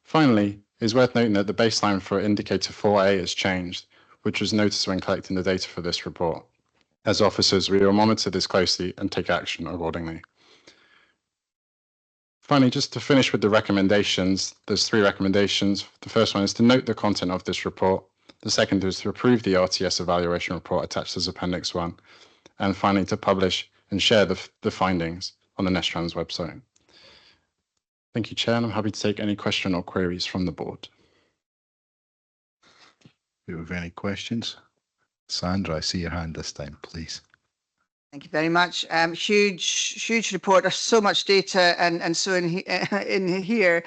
Speaker 13: Finally, it is worth noting that the baseline for indicator 4A has changed, which was noticed when collecting the data for this report. As officers, we will monitor this closely and take action accordingly. Finally, just to finish with the recommendations, there's 3 recommendations. The first one is to note the content of this report. The second is to approve the RTS evaluation report attached as Appendix 1. And finally, to publish and share the findings on the Nestrans website. Thank you, Chair, and I'm happy to take any question or queries from the board.
Speaker 2: Do you have any questions? Sandra, I see your hand this time, please.
Speaker 7: Thank you very much. Huge report. There's so much data and so in here.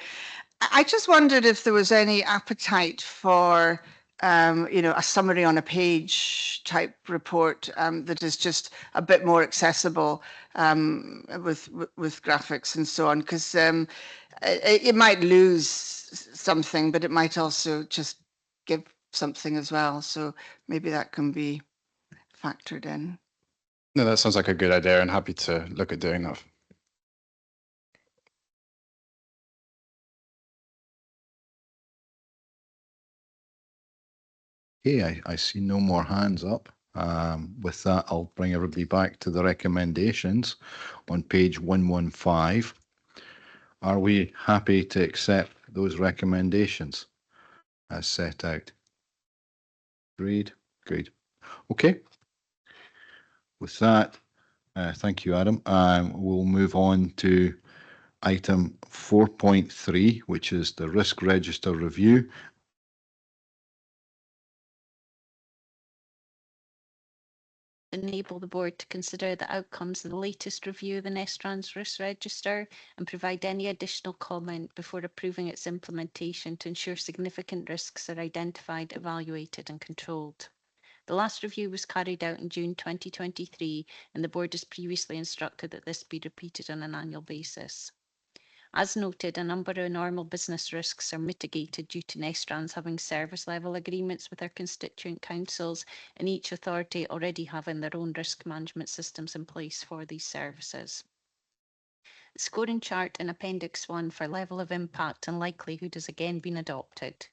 Speaker 7: I just wondered if there was any appetite for a summary on a page type report that is just a bit more accessible with graphics and so on, because it might lose something, but it might also just give something as well. So maybe that can be factored in.
Speaker 13: No, that sounds like a good idea, and happy to look at doing that.
Speaker 2: Okay, I see no more hands up. With that, I'll bring everybody back to the recommendations on page 115. Are we happy to accept those recommendations as set out? Agreed. Good. Okay. With that, thank you, Adam. We'll move on to item 4.3, which is the risk register review.
Speaker 10: Enable the board to consider the outcomes of the latest review of the Nestrans risk register and provide any additional comment before approving its implementation to ensure significant risks are identified, evaluated and controlled. The last review was carried out in June 2023, and the board has previously instructed that this be repeated on an annual basis. As noted, a number of normal business risks are mitigated due to Nestrans having service level agreements with their constituent councils, and each authority already having their own risk management systems in place for these services. The scoring chart in Appendix 1 for level of impact and likelihood has again been adopted.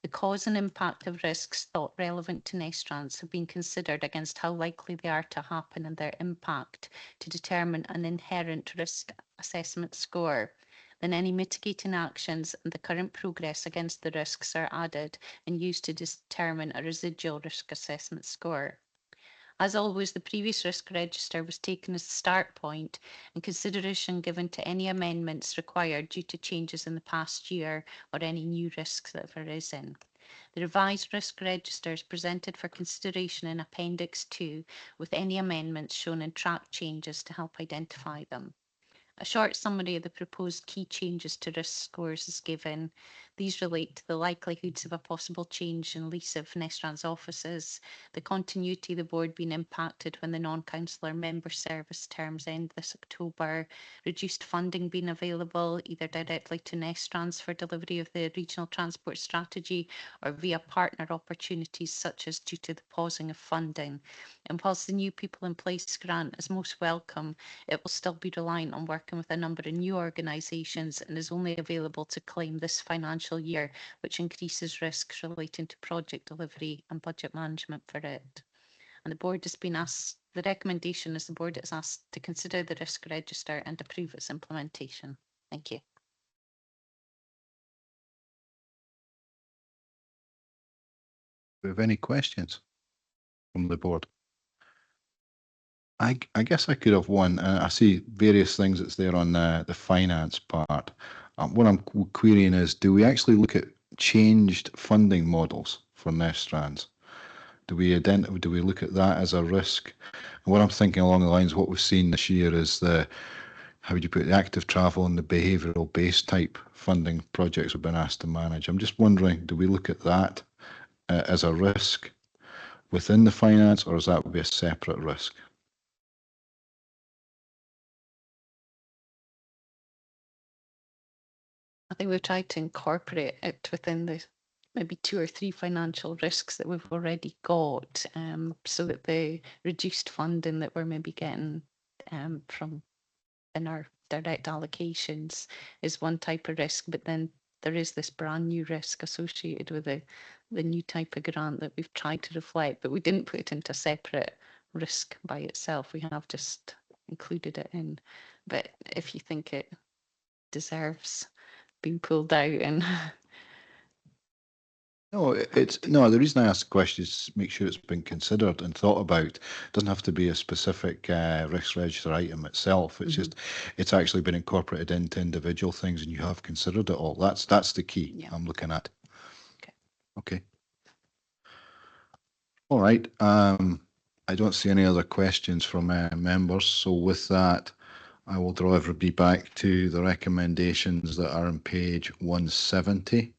Speaker 10: The cause and impact of risks thought relevant to Nestrans have been considered against how likely they are to happen and their impact to determine an inherent risk assessment score. Then any mitigating actions and the current progress against the risks are added and used to determine a residual risk assessment score. As always, the previous risk register was taken as the start point and consideration given to any amendments required due to changes in the past year or any new risks that have arisen. The revised risk register is presented for consideration in Appendix 2 with any amendments shown in track changes to help identify them. A short summary of the proposed key changes to risk scores is given. These relate to the likelihoods of a possible change in lease of Nestrans offices, the continuity of the board being impacted when the non-councillor member service terms end this October, reduced funding being available either directly to Nestrans for delivery of the regional transport strategy or via partner opportunities such as due to the pausing of funding. And whilst the new People in Place grant is most welcome, it will still be reliant on working with a number of new organisations and is only available to claim this financial year, which increases risks relating to project delivery and budget management for it. And the board has been asked, the recommendation is the board is asked to consider the risk register and approve its implementation. Thank you.
Speaker 2: Do you have any questions from the board? I guess I could have one. I see various things that's there on the finance part. What I'm querying is, do we actually look at changed funding models for Nestrans? Do we look at that as a risk? And what I'm thinking along the lines, what we've seen this year is how would you put it, the active travel and the behavioural based type funding projects we've been asked to manage. I'm just wondering, do we look at that as a risk within the finance, or is that would be a separate risk?
Speaker 10: I think we've tried to incorporate it within the maybe 2 or 3 financial risks that we've already got, so that the reduced funding that we're maybe getting from in our direct allocations is one type of risk, but then there is this brand new risk associated with the new type of grant that we've tried to reflect, but we didn't put it into separate risk by itself. We have just included it in. But if you think it deserves being pulled out and
Speaker 2: No, the reason I asked the question is to make sure it's been considered and thought about. It doesn't have to be a specific risk register item itself. It's just, it's actually been incorporated into individual things and you have considered it all. That's the key I'm looking at. Okay. All right. I don't see any other questions from members. So with that, I will draw everybody back to the recommendations that are on page 170.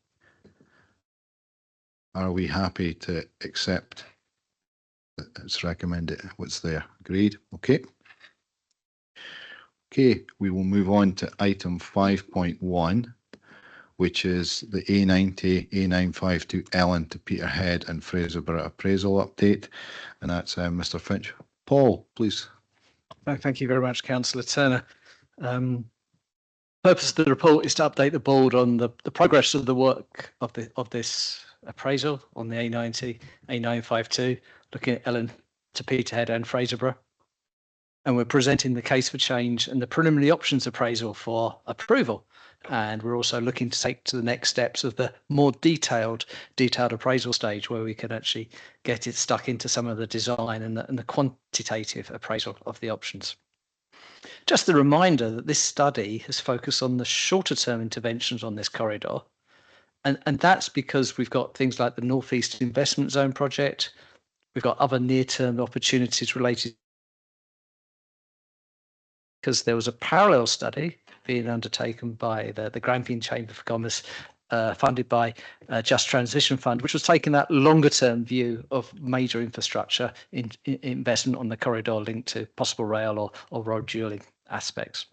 Speaker 2: Are we happy to accept? It's recommended. What's there? Agreed. Okay. Okay, we will move on to item 5.1, which is the A90, A952 Ellen to Peterhead and Fraserburgh appraisal update. And that's Mr. Finch. Paul, please.
Speaker 12: Thank you very much, Councillor Turner. Purpose of the report is to update the board on the progress of the work of this appraisal on the A90, A952, looking at Ellen to Peterhead and Fraserburgh. And we're presenting the case for change and the preliminary options appraisal for approval. And we're also looking to take to the next steps of the more detailed appraisal stage, where we can actually get it stuck into some of the design and the quantitative appraisal of the options. Just a reminder that this study has focused on the shorter term interventions on this corridor. And that's because we've got things like the North East Investment Zone project. We've got other near-term opportunities related, because there was a parallel study being undertaken by the Grampian Chamber for Commerce, funded by Just Transition Fund, which was taking that longer-term view of major infrastructure investment on the corridor linked to possible rail or road dualling aspects.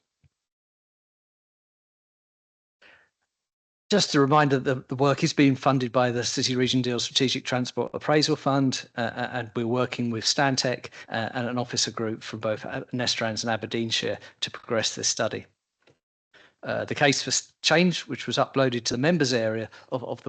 Speaker 12: Just a reminder that the work is being funded by the City Region Deal Strategic Transport Appraisal Fund, and we're working with Stantec and an officer group from both Nestrans and Aberdeenshire to progress this study. The case for change, which was uploaded to the members area of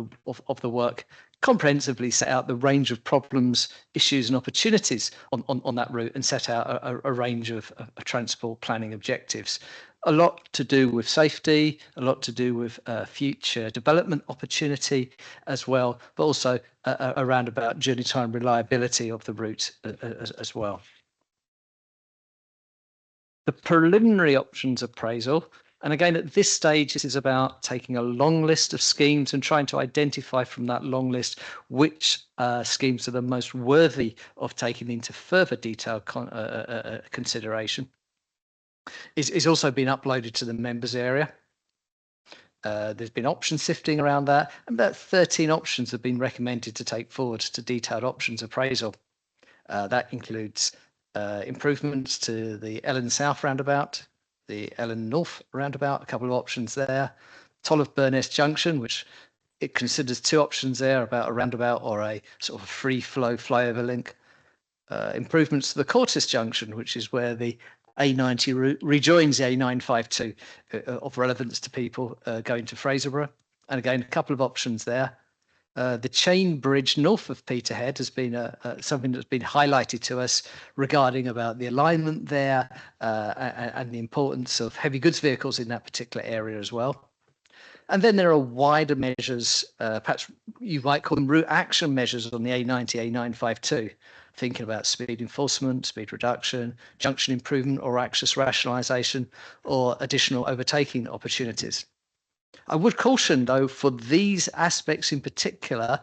Speaker 12: the work, comprehensively set out the range of problems, issues and opportunities on that route, and set out a range of transport planning objectives. A lot to do with safety, a lot to do with future development opportunity as well, but also around about journey time reliability of the route as well. The preliminary options appraisal, and again at this stage, this is about taking a long list of schemes and trying to identify from that long list which schemes are the most worthy of taking into further detailed consideration. Is also been uploaded to the members area. There's been option sifting around that, and about 13 options have been recommended to take forward to detailed options appraisal. That includes improvements to the Ellen South roundabout, the Ellen North roundabout, a couple of options there. Tolworth-Burness Junction, which it considers 2 options there, about a roundabout or a sort of free flow flyover link. Improvements to the Cortis Junction, which is where the A90 rejoins the A952, of relevance to people going to Fraserburgh. And again, a couple of options there. The chain bridge north of Peterhead has been something that's been highlighted to us regarding about the alignment there and the importance of heavy goods vehicles in that particular area as well. And then there are wider measures, perhaps you might call them route action measures on the A90, A952, thinking about speed enforcement, speed reduction, junction improvement or access rationalisation, or additional overtaking opportunities. I would caution, though, for these aspects in particular,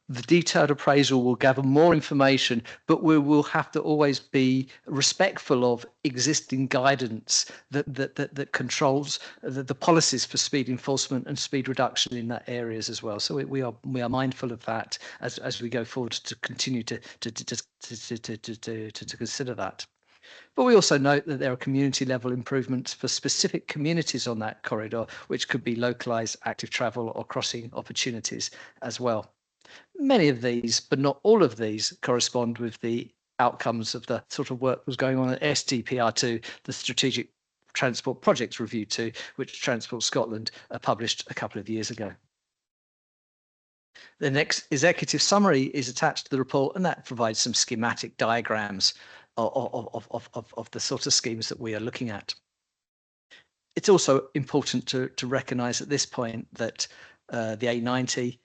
Speaker 12: the detailed appraisal will gather more information, but we will have to always be respectful of existing guidance that controls the policies for speed enforcement and speed reduction in that areas as well. So we are mindful of that as we go forward to continue to consider that. But we also note that there are community level improvements for specific communities on that corridor, which could be localised active travel or crossing opportunities as well. Many of these, but not all of these, correspond with the outcomes of the sort of work that was going on at STPR2, the Strategic Transport Projects Review 2, which Transport Scotland published a couple of years ago. The next executive summary is attached to the report, and that provides some schematic diagrams of the sort of schemes that we are looking at. It's also important to recognise at this point that the A90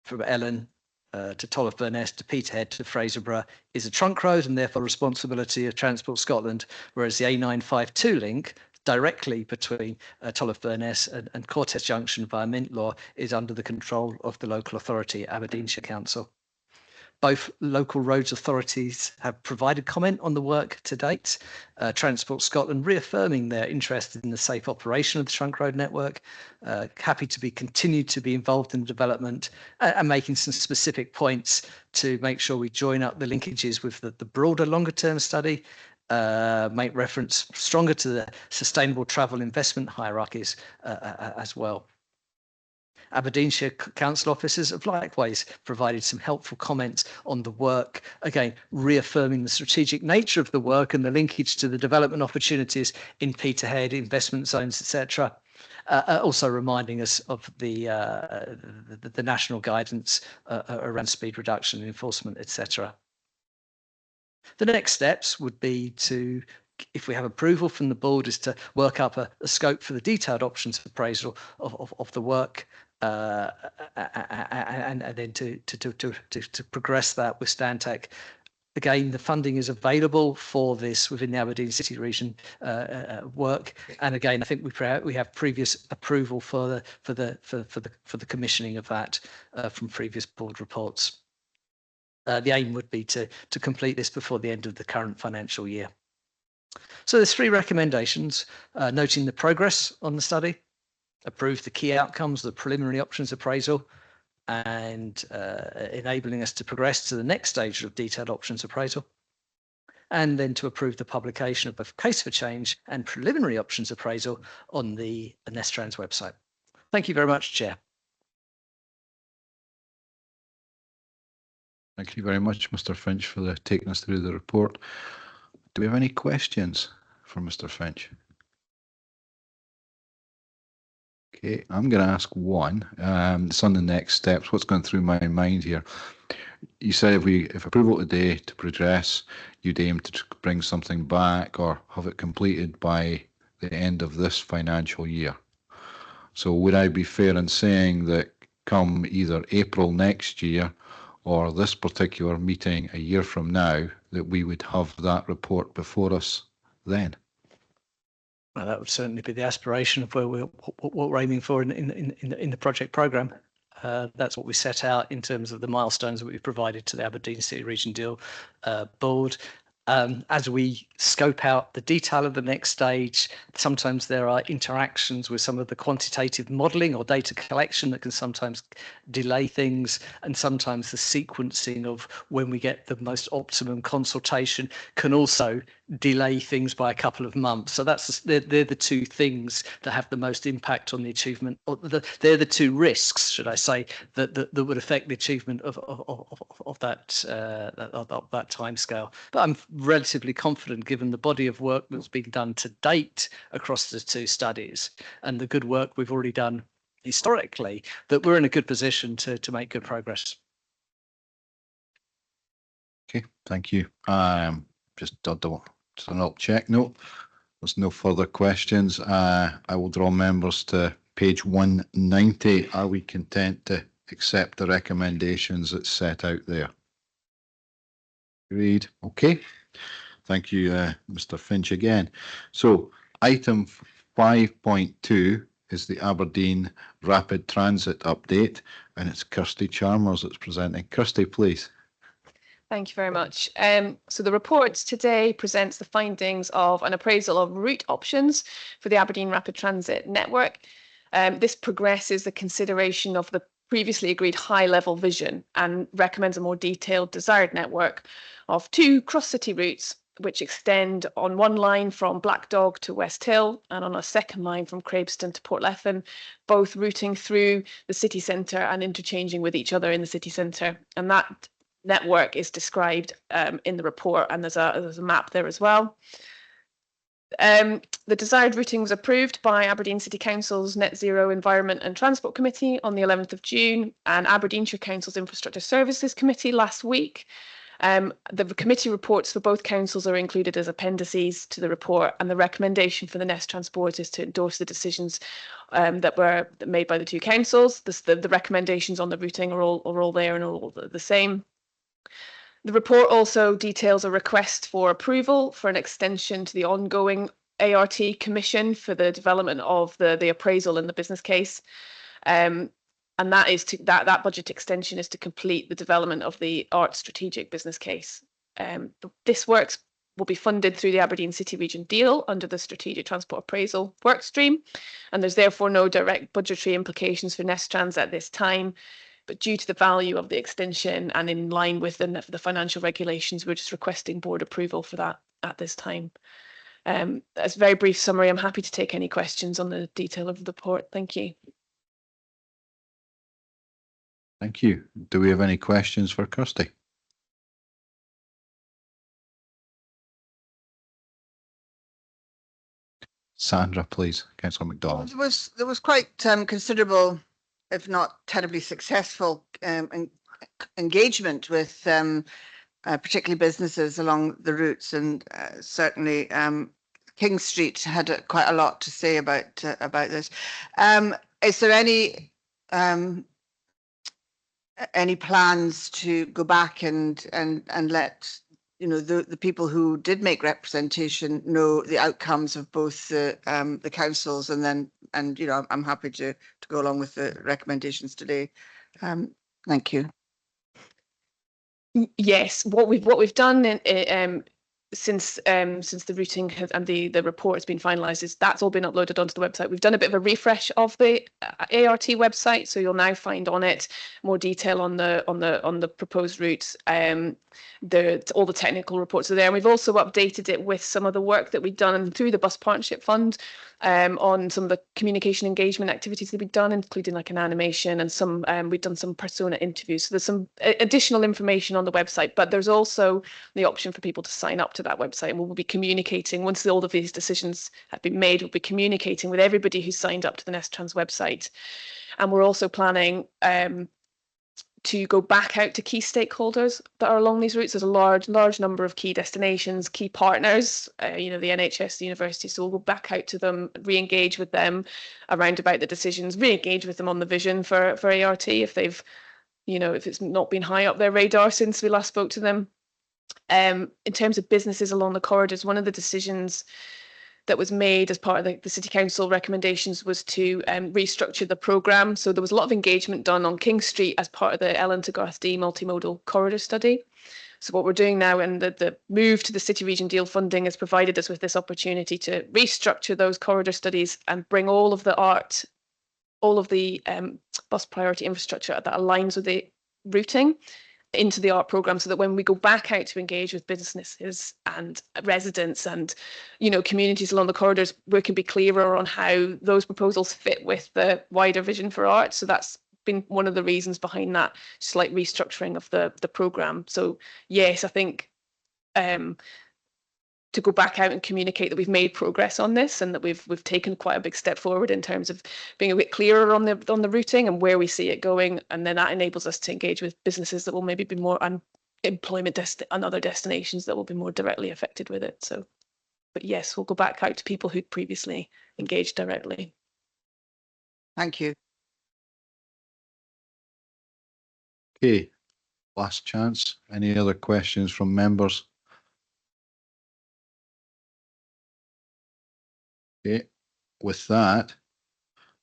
Speaker 12: from Ellen to Tollef-Burness to Peterhead to Fraserburgh is a trunk road and therefore responsibility of Transport Scotland, whereas the A952 link directly between Tollef-Burness and Cortes Junction via Mintlaw is under the control of the local authority, Aberdeenshire Council. Both local roads authorities have provided comment on the work to date. Transport Scotland reaffirming their interest in the safe operation of the trunk road network, happy to continue to be involved in the development and making some specific points to make sure we join up the linkages with the broader longer term study, make reference stronger to the sustainable travel investment hierarchies as well. Aberdeenshire Council officers have likewise provided some helpful comments on the work, again, reaffirming the strategic nature of the work and the linkage to the development opportunities in Peterhead, investment zones, etc. Also reminding us of the national guidance around speed reduction, enforcement, etc. The next steps would be to, if we have approval from the board, is to work up a scope for the detailed options appraisal of the work, and then to progress that with Stantec. Again, the funding is available for this within the Aberdeen City Region work, and again, I think we have previous approval for the commissioning of that from previous board reports. The aim would be to complete this before the end of the current financial year. So there's 3 recommendations, noting the progress on the study, approve the key outcomes of the preliminary options appraisal, and enabling us to progress to the next stage of detailed options appraisal, and then to approve the publication of both case for change and preliminary options appraisal on the Nestrans website. Thank you very much, Chair.
Speaker 2: Thank you very much, Mr. Finch, for taking us through the report. Do we have any questions for Mr. Finch? Okay, I'm going to ask one. It's on the next steps. What's going through my mind here? You said if approval today to progress, you'd aim to bring something back or have it completed by the end of this financial year. So would I be fair in saying that come either April next year or this particular meeting a year from now, that we would have that report before us then?
Speaker 12: Well, that would certainly be the aspiration of what we're aiming for in the project programme. That's what we set out in terms of the milestones that we've provided to the Aberdeen City Region Deal Board. As we scope out the detail of the next stage, sometimes there are interactions with some of the quantitative modelling or data collection that can sometimes delay things, and sometimes the sequencing of when we get the most optimum consultation can also delay things by a couple of months. So they're the 2 things that have the most impact on the achievement, or they're the 2 risks, should I say, that would affect the achievement of that timescale. But I'm relatively confident, given the body of work that's been done to date across the 2 studies and the good work we've already done historically, that we're in a good position to make good progress.
Speaker 2: Okay, thank you. Just an up check note. There's no further questions. I will draw members to page 190. Are we content to accept the recommendations that's set out there? Agreed. Okay. Thank you, Mr. Finch again. So item 5.2 is the Aberdeen Rapid Transit update, and it's Kirsty Chalmers that's presenting. Kirsty, please.
Speaker 14: Thank you very much. So the report today presents the findings of an appraisal of route options for the Aberdeen Rapid Transit network. This progresses the consideration of the previously agreed high-level vision and recommends a more detailed desired network of 2 cross-city routes which extend on one line from Blackdog to West Hill and on a second line from Crabeston to Portlethen, both routing through the city centre and interchanging with each other in the city centre. And that network is described in the report, and there's a map there as well. The desired routing was approved by Aberdeen City Council's Net Zero Environment and Transport Committee on the 11th of June and Aberdeenshire Council's Infrastructure Services Committee last week. The committee reports for both councils are included as appendices to the report, and the recommendation for the Nestrans Board is to endorse the decisions that were made by the two councils. The recommendations on the routing are all there and all the same. The report also details a request for approval for an extension to the ongoing ART commission for the development of the appraisal and the business case. And that is that budget extension is to complete the development of the ART strategic business case. This works will be funded through the Aberdeen City Region deal under the Strategic Transport Appraisal work stream, and there's therefore no direct budgetary implications for Nestrans at this time. But due to the value of the extension and in line with the financial regulations, we're just requesting board approval for that at this time. As a very brief summary, I'm happy to take any questions on the detail of the report. Thank you.
Speaker 2: Thank you. Do we have any questions for Kirsty? Sandra, please. Councillor MacDonald.
Speaker 7: There was quite considerable, if not terribly successful, engagement with particularly businesses along the routes, and certainly King Street had quite a lot to say about this. Is there any plans to go back and let the people who did make representation know the outcomes of both the councils, and I'm happy to go along with the recommendations today. Thank you.
Speaker 14: Yes, what we've done since the routing and the report has been finalised is that's all been uploaded onto the website. We've done a bit of a refresh of the ART website, so you'll now find on it more detail on the proposed routes. All the technical reports are there, and we've also updated it with some of the work that we've done through the Bus Partnership Fund on some of the communication engagement activities that we've done, including like an animation and some we've done some persona interviews. So there's some additional information on the website, but there's also the option for people to sign up to that website, and we'll be communicating once all of these decisions have been made. We'll be communicating with everybody who's signed up to the Nestrans website, and we're also planning to go back out to key stakeholders that are along these routes. There's a large number of key destinations, key partners, the NHS, the university. So we'll go back out to them, re-engage with them around about the decisions, re-engage with them on the vision for ART if they've, if it's not been high up their radar since we last spoke to them. In terms of businesses along the corridors, one of the decisions that was made as part of the City Council recommendations was to restructure the programme. So there was a lot of engagement done on King Street as part of the Ellen to Garthdee multimodal corridor study. So what we're doing now, and the move to the City Region deal funding has provided us with this opportunity to restructure those corridor studies and bring all of the art, all of the bus priority infrastructure that aligns with the routing into the art programme, so that when we go back out to engage with businesses and residents and communities along the corridors, we can be clearer on how those proposals fit with the wider vision for art. So that's been one of the reasons behind that slight restructuring of the programme. So yes, I think to go back out and communicate that we've made progress on this and that we've taken quite a big step forward in terms of being a bit clearer on the routing and where we see it going, and then that enables us to engage with businesses that will maybe be more on employment and other destinations that will be more directly affected with it. So, but yes, we'll go back out to people who'd previously engaged directly.
Speaker 7: Thank you.
Speaker 2: Okay, last chance. Any other questions from members? Okay, with that,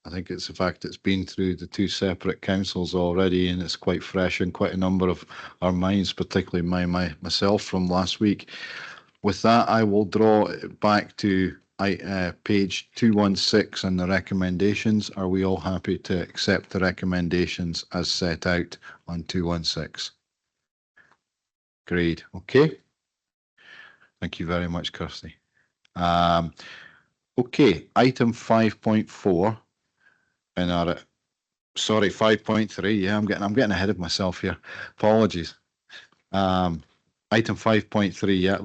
Speaker 2: I think it's the fact it's been through the two separate councils already, and it's quite fresh in quite a number of our minds, particularly myself from last week. With that, I will draw it back to page 216 and the recommendations. Are we all happy to accept the recommendations as set out on 216? Great. Okay. Thank you very much, Kirsty. Okay, item 5.4 in our, sorry, 5.3. Yeah, I'm getting ahead of myself here. Apologies. Item 5.3. Yeah,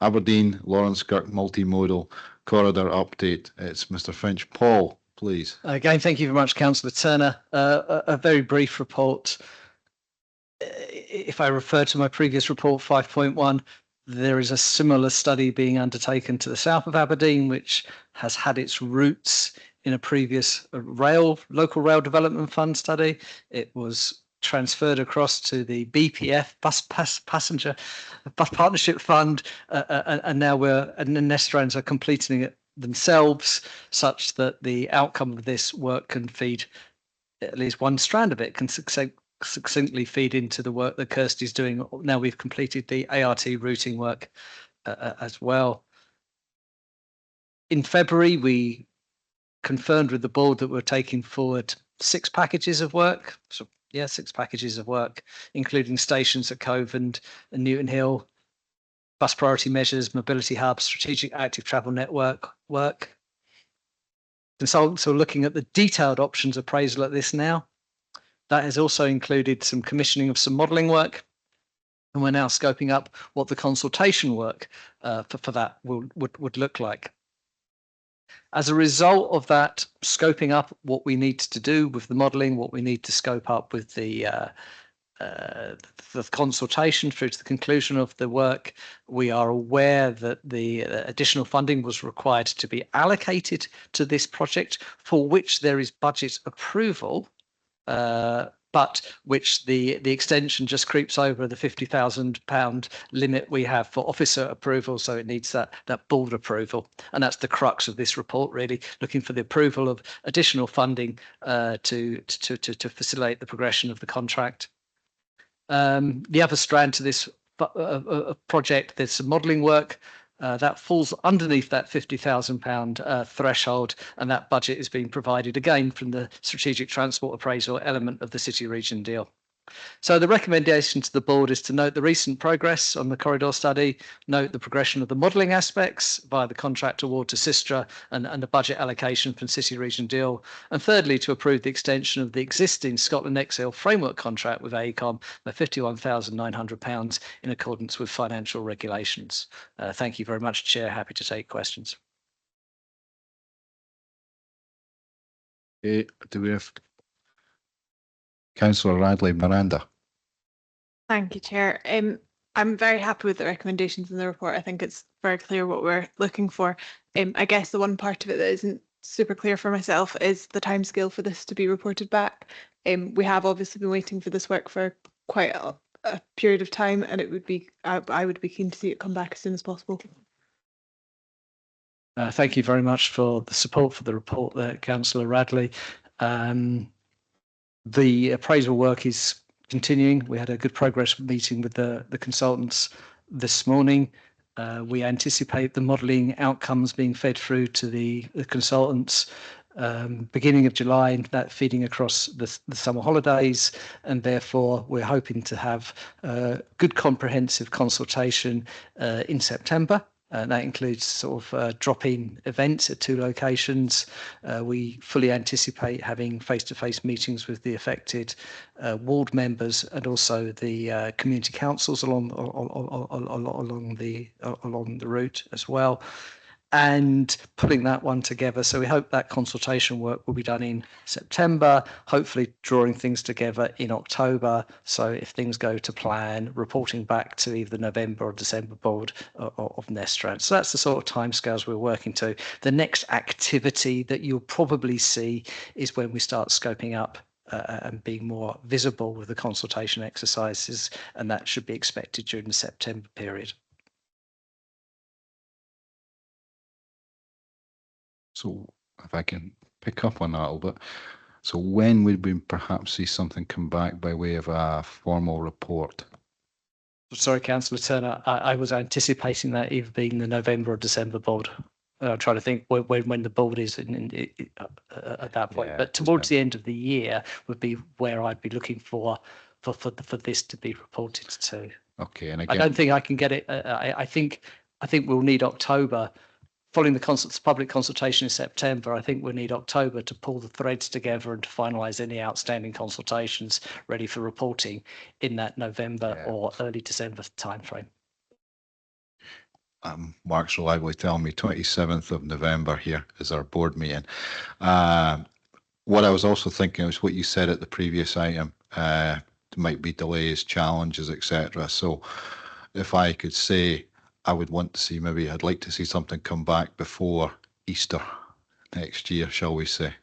Speaker 2: Aberdeen Lawrence Kirk multimodal corridor update. It's Mr. Finch. Paul, please.
Speaker 12: Again, thank you very much, Councillor Turner. A very brief report. If I refer to my previous report, 5.1, there is a similar study being undertaken to the south of Aberdeen, which has had its roots in a previous local rail development fund study. It was transferred across to the BPF, Bus Partnership Fund, and now the Nestrans are completing it themselves, such that the outcome of this work can feed, at least one strand of it can succinctly feed into the work that Kirsty's doing. Now we've completed the ART routing work as well. In February, we confirmed with the board that we're taking forward 6 packages of work. So yeah, 6 packages of work, including stations at Cove and Newton Hill, bus priority measures, mobility hubs, strategic active travel network work. Consultants are looking at the detailed options appraisal at this now. That has also included some commissioning of some modelling work, and we're now scoping up what the consultation work for that would look like. As a result of that scoping up what we need to do with the modelling, what we need to scope up with the consultation through to the conclusion of the work, we are aware that the additional funding was required to be allocated to this project, for which there is budget approval, but which the extension just creeps over the £50,000 limit we have for officer approval, so it needs that board approval, and that's the crux of this report, really, looking for the approval of additional funding to facilitate the progression of the contract. The other strand to this project, there's some modelling work that falls underneath that £50,000 threshold, and that budget is being provided again from the strategic transport appraisal element of the city region deal. So the recommendation to the board is to note the recent progress on the corridor study, note the progression of the modelling aspects via the contract award to Sistra and the budget allocation from city region deal, and thirdly to approve the extension of the existing Scotland Excel framework contract with AECOM by £51,900 in accordance with financial regulations. Thank you very much, Chair. Happy to take questions.
Speaker 2: Do we have Councillor Radley Miranda?
Speaker 15: Thank you, Chair. I'm very happy with the recommendations in the report. I think it's very clear what we're looking for. I guess the one part of it that isn't super clear for myself is the timescale for this to be reported back. We have obviously been waiting for this work for quite a period of time, and it would be I would be keen to see it come back as soon as possible.
Speaker 12: Thank you very much for the support for the report there, Councillor Radley. The appraisal work is continuing. We had a good progress meeting with the consultants this morning. We anticipate the modelling outcomes being fed through to the consultants beginning of July, and that feeding across the summer holidays, and therefore we're hoping to have good comprehensive consultation in September. That includes sort of drop-in events at 2 locations. We fully anticipate having face-to-face meetings with the affected ward members and also the community councils along the route as well, and putting that one together. So we hope that consultation work will be done in September, hopefully drawing things together in October. So if things go to plan, reporting back to either the November or December board of Nestrans. So that's the sort of timescales we're working to. The next activity that you'll probably see is when we start scoping up and being more visible with the consultation exercises, and that should be expected during the September period.
Speaker 2: So if I can pick up on that a little bit. So when would we perhaps see something come back by way of a formal report?
Speaker 12: Sorry, Councillor Turner, I was anticipating that either being the November or December board. I'm trying to think when the board is at that point. Yeah, but towards the end of the year would be where I'd be looking for this to be reported to.
Speaker 2: Okay, and again,
Speaker 12: I don't think I can get it. I think I think we'll need October. Following the public consultation in September, I think we'll need October to pull the threads together and to finalise any outstanding consultations ready for reporting in that November or early December timeframe.
Speaker 2: Mark's reliably telling me 27th of November here is our board meeting. What I was also thinking was what you said at the previous item. There might be delays, challenges, etc. So if I could say, I would want to see, maybe I'd like to see something come back before Easter next year, shall we say.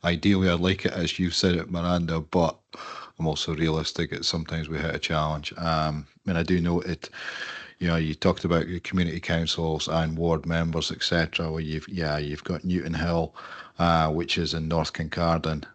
Speaker 2: Ideally, I'd like it as you said it, Miranda, but I'm also realistic that sometimes we hit a challenge. And I do note it, you know, you talked about your community councils and ward members, etc. Well, you've got Newton Hill, which is in North Kincardine,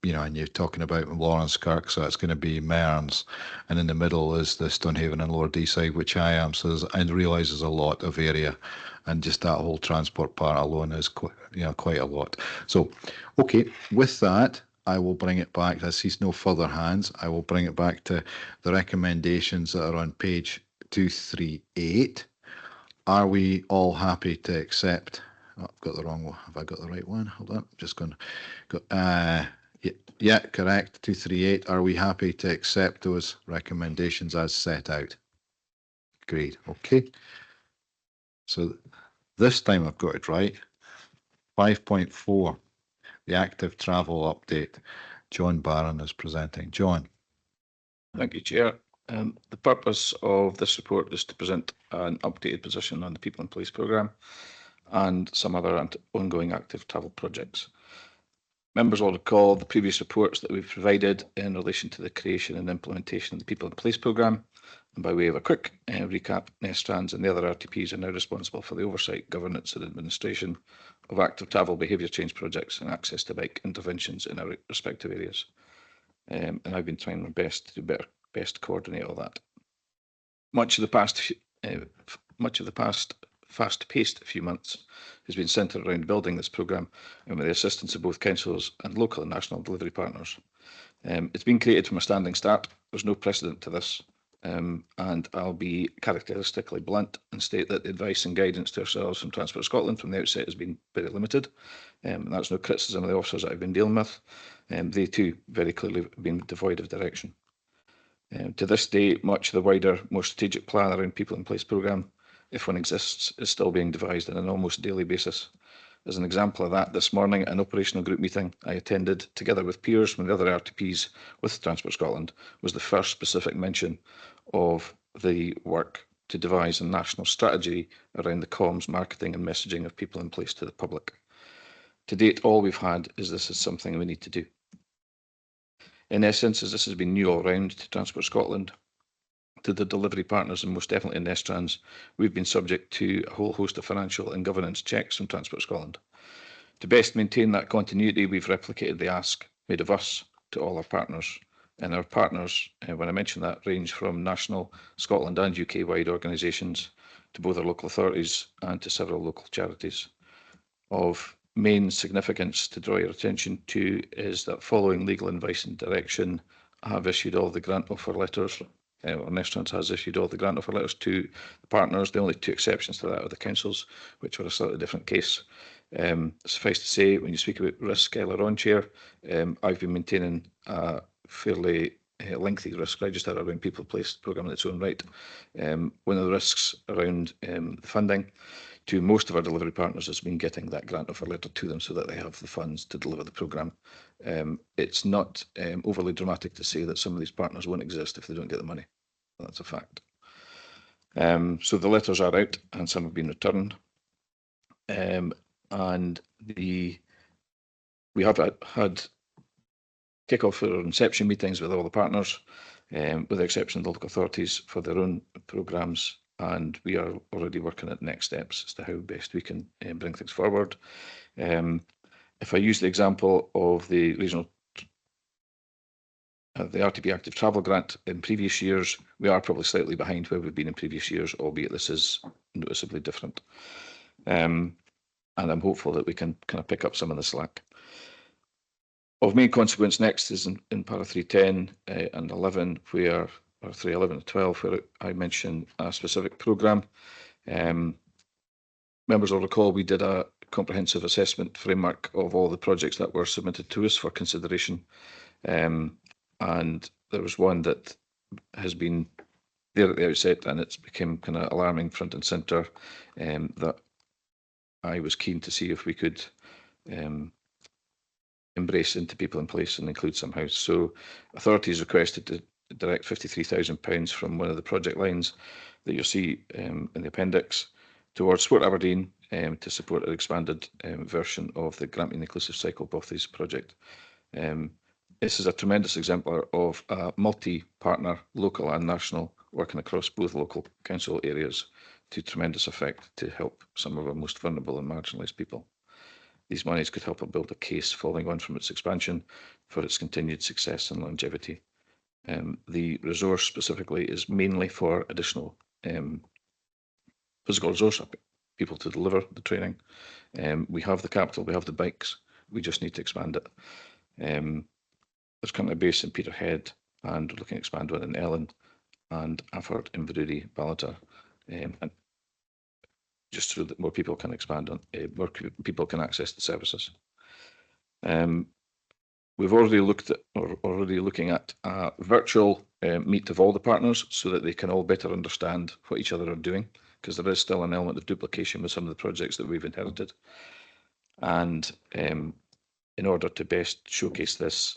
Speaker 2: you know, and you're talking about Lawrence Kirk, so it's going to be Mearns, and in the middle is the Stonehaven and Lower Deeside, which I am. So I realise there's a lot of area, and just that whole transport part alone is quite a lot. So, okay, with that, I will bring it back. I see no further hands. I will bring it back to the recommendations that are on page 238. Are we all happy to accept? Oh, I've got the wrong one. Have I got the right one? Hold on. I'm just going to go. Yeah, correct. 238. Are we happy to accept those recommendations as set out? Agreed. Okay. So this time I've got it right. 5.4, the active travel update. John Barron is presenting. John.
Speaker 1: Thank you, Chair. The purpose of this report is to present an updated position on the People in Place programme and some other ongoing active travel projects. Members will recall the previous reports that we've provided in relation to the creation and implementation of the People in Place programme. And by way of a quick recap, Nestrans and the other RTPs are now responsible for the oversight, governance and administration of active travel behaviour change projects and access to bike interventions in our respective areas. And I've been trying my best to best coordinate all that. Much of the past fast-paced few months has been centred around building this programme and with the assistance of both councils and local and national delivery partners. It's been created from a standing start. There's no precedent to this, and I'll be characteristically blunt and state that the advice and guidance to ourselves from Transport Scotland from the outset has been very limited, and that's no criticism of the officers that I've been dealing with. They too very clearly have been devoid of direction. To this day, much of the wider, more strategic plan around People in Place programme, if one exists, is still being devised on an almost daily basis. As an example of that, this morning, an operational group meeting I attended, together with peers from the other RTPs with Transport Scotland, was the first specific mention of the work to devise a national strategy around the comms, marketing and messaging of People in Place to the public. To date, all we've had is this is something we need to do. In essence, as this has been new all round to Transport Scotland, to the delivery partners and most definitely in Nestrans, we've been subject to a whole host of financial and governance checks from Transport Scotland. To best maintain that continuity, we've replicated the ask made of us to all our partners. And our partners, when I mention that, range from national, Scotland and UK-wide organisations to both our local authorities and to several local charities. Of main significance to draw your attention to is that following legal advice and direction, I have issued all the grant offer letters, or Nestrans has issued all the grant offer letters to the partners. The only two exceptions to that are the councils, which were a slightly different case. Suffice to say, when you speak about risk earlier on, Chair, I've been maintaining a fairly lengthy risk register around People in Place programme in its own right. One of the risks around the funding to most of our delivery partners has been getting that grant offer letter to them so that they have the funds to deliver the programme. It's not overly dramatic to say that some of these partners won't exist if they don't get the money. That's a fact. So the letters are out and some have been returned. And we have had kick-off or inception meetings with all the partners, with the exception of the local authorities for their own programmes, and we are already working at next steps as to how best we can bring things forward. If I use the example of the regional, the RTP Active Travel Grant in previous years, we are probably slightly behind where we've been in previous years, albeit this is noticeably different. And I'm hopeful that we can kind of pick up some of the slack. Of main consequence next is in para 310 and 11, where or 311 to 12, where I mentioned a specific programme. Members will recall we did a comprehensive assessment framework of all the projects that were submitted to us for consideration. And there was one that has been there at the outset, and it's become kind of alarming front and centre, that I was keen to see if we could embrace into people in place and include somehow. So authorities requested to direct £53,000 from one of the project lines that you'll see in the appendix towards Sport Aberdeen to support an expanded version of the Grampian Inclusive Cycle Bothies project. This is a tremendous exemplar of a multi-partner, local and national, working across both local council areas to tremendous effect to help some of our most vulnerable and marginalised people. These monies could help it build a case following on from its expansion for its continued success and longevity. The resource specifically is mainly for additional physical resource, people to deliver the training. We have the capital, we have the bikes, we just need to expand it. There's currently a base in Peterhead, and we're looking to expand one in Ellen and Afford, Inverurie, Ballater, and just so that more people can expand on, more people can access the services. We've already looked at, or already looking at a virtual meet of all the partners so that they can all better understand what each other are doing, because there is still an element of duplication with some of the projects that we've inherited. And in order to best showcase this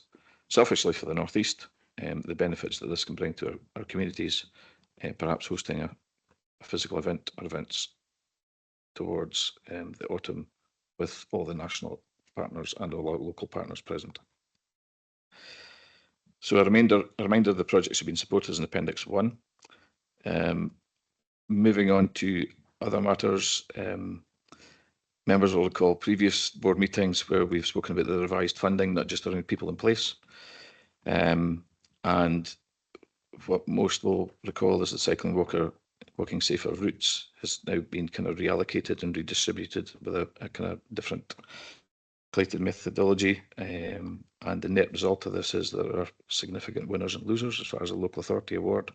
Speaker 1: selfishly for the North East, the benefits that this can bring to our communities, perhaps hosting a physical event or events towards the autumn with all the national partners and all our local partners present. So a reminder of the projects have been supported as in Appendix 1. Moving on to other matters, members will recall previous board meetings where we've spoken about the revised funding, not just around people in place. And what most will recall is that Cycling Walking Safer Routes has now been kind of reallocated and redistributed with a kind of different calculated methodology. And the net result of this is there are significant winners and losers as far as the local authority award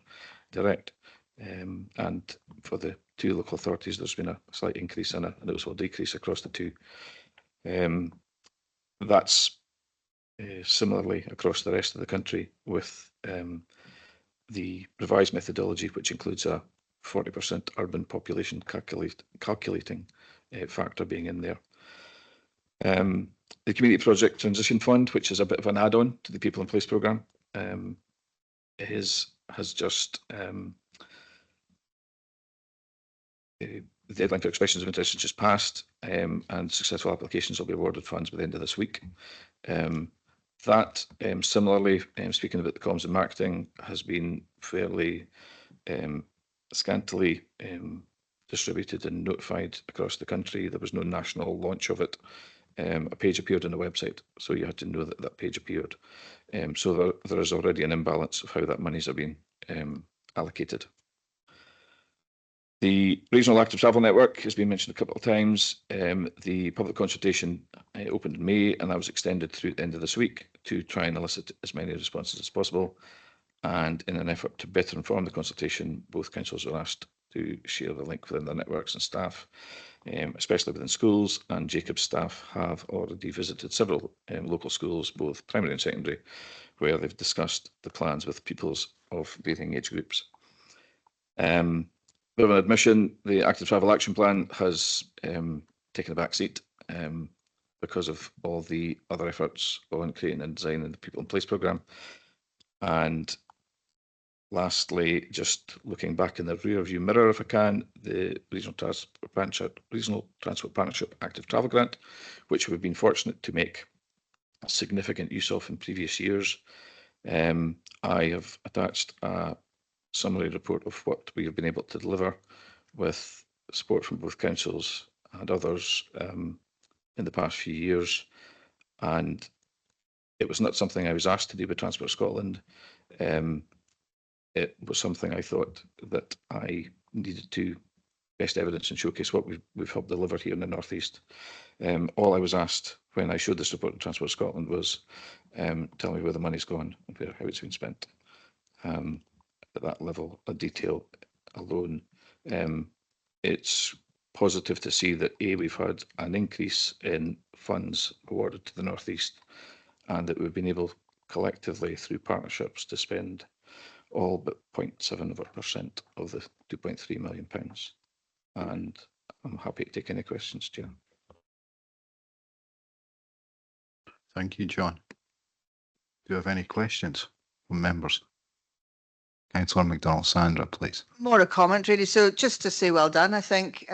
Speaker 1: direct. And for the two local authorities, there's been a slight increase and a noticeable decrease across the two. That's similarly across the rest of the country with the revised methodology, which includes a 40% urban population calculating factor being in there. The Community Project Transition Fund, which is a bit of an add-on to the People in Place programme, has just the deadline for expressions of interest has just passed, and successful applications will be awarded funds by the end of this week. That, similarly, speaking about the comms and marketing, has been fairly scantily distributed and notified across the country. There was no national launch of it. A page appeared on the website, so you had to know that that page appeared. So there is already an imbalance of how that monies are being allocated. The Regional Active Travel Network has been mentioned a couple of times. The public consultation opened in May, and that was extended through the end of this week to try and elicit as many responses as possible. And in an effort to better inform the consultation, both councils were asked to share the link within their networks and staff, especially within schools, and Jacob's staff have already visited several local schools, both primary and secondary, where they've discussed the plans with pupils of varying age groups. Bit of an admission, the Active Travel Action Plan has taken a back seat because of all the other efforts on creating and designing the People in Place programme. And lastly, just looking back in the rear view mirror, if I can, the Regional Transport Partnership Active Travel Grant, which we've been fortunate to make significant use of in previous years. I have attached a summary report of what we have been able to deliver with support from both councils and others in the past few years. And it was not something I was asked to do by Transport Scotland. It was something I thought that I needed to best evidence and showcase what we've helped deliver here in the North East. All I was asked when I showed this report to Transport Scotland was tell me where the money's gone and how it's been spent. at that level of detail alone. It's positive to see that we've had an increase in funds awarded to the North East, and that we've been able collectively through partnerships to spend all but 0.7% of the £2.3 million. And I'm happy to take any questions, Chair.
Speaker 2: Thank you, John. Do you have any questions from members? Councillor McDonald, Sandra, please.
Speaker 7: More a comment, really. So just to say well done, I think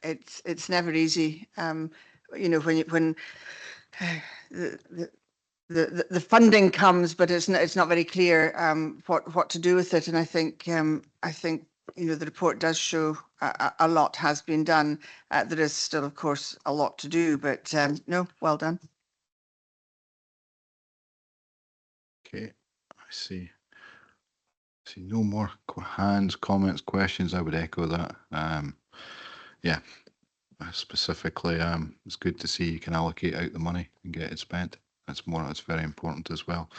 Speaker 7: it's never easy. You know, when the funding comes, but it's not very clear what to do with it. And I think you know, the report does show a lot has been done. There is still, of course, a lot to do, but no, well done.
Speaker 2: Okay, I see no more hands, comments, questions. I would echo that. Yeah, specifically, it's good to see you can allocate out the money and get it spent. That's very important as well.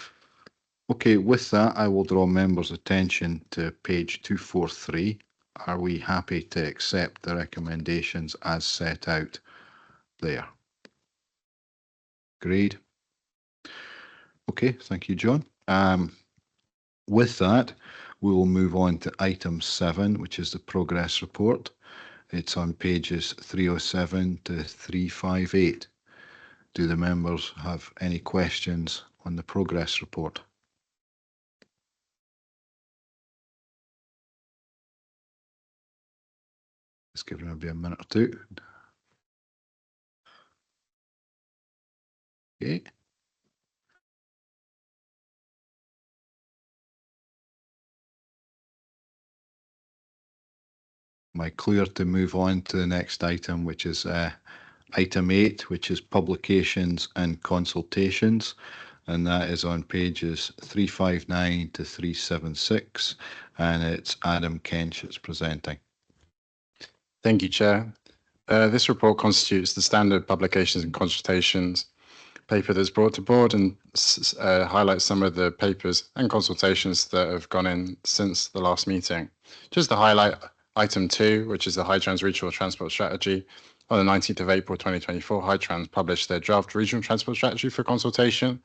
Speaker 2: Okay, with that, I will draw members' attention to page 243. Are we happy to accept the recommendations as set out there? Agreed. Okay, thank you, John. With that, we will move on to item 7, which is the progress report. It's on pages 307 to 358. Do the members have any questions on the progress report? Let's give it maybe a minute or two. Okay. Am I clear to move on to the next item, which is item 8, which is publications and consultations, and that is on pages 359 to 376, and it's Adam Kench that's presenting.
Speaker 13: Thank you, Chair. This report constitutes the standard publications and consultations paper that's brought to board and highlights some of the papers and consultations that have gone in since the last meeting. Just to highlight item 2, which is the Hightrans Regional Transport Strategy. On the 19th of April 2024, Hightrans published their draft regional transport strategy for consultation,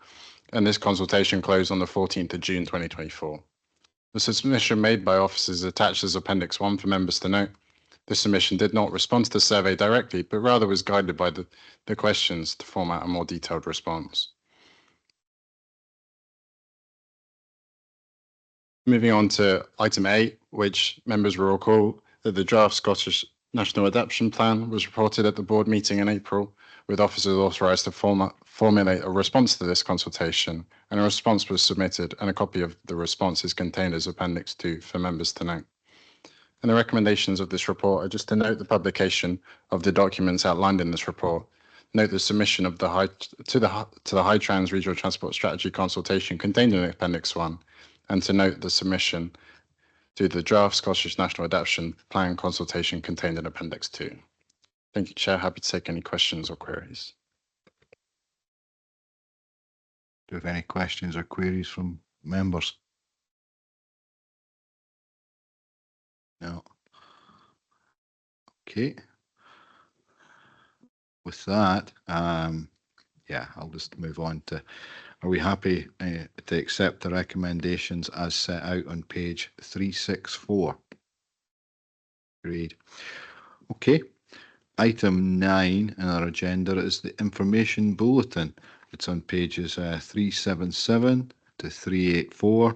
Speaker 13: and this consultation closed on the 14th of June 2024. The submission made by officers is attached as Appendix 1 for members to note. This submission did not respond to the survey directly, but rather was guided by the questions to format a more detailed response. Moving on to item 8, which members will recall that the draft Scottish National Adaptation Plan was reported at the board meeting in April, with officers authorised to formulate a response to this consultation, and a response was submitted, and a copy of the response is contained as Appendix 2 for members to note. And the recommendations of this report are just to note the publication of the documents outlined in this report, note the submission of the Hightrans Regional Transport Strategy consultation contained in Appendix 1, and to note the submission to the draft Scottish National Adaptation Plan consultation contained in Appendix 2. Thank you, Chair. Happy to take any questions or queries.
Speaker 2: Do you have any questions or queries from members? No. Okay. With that, yeah, I'll just move on to, are we happy to accept the recommendations as set out on page 364? Agreed. Okay. Item 9 in our agenda is the information bulletin. It's on pages 377 to 384,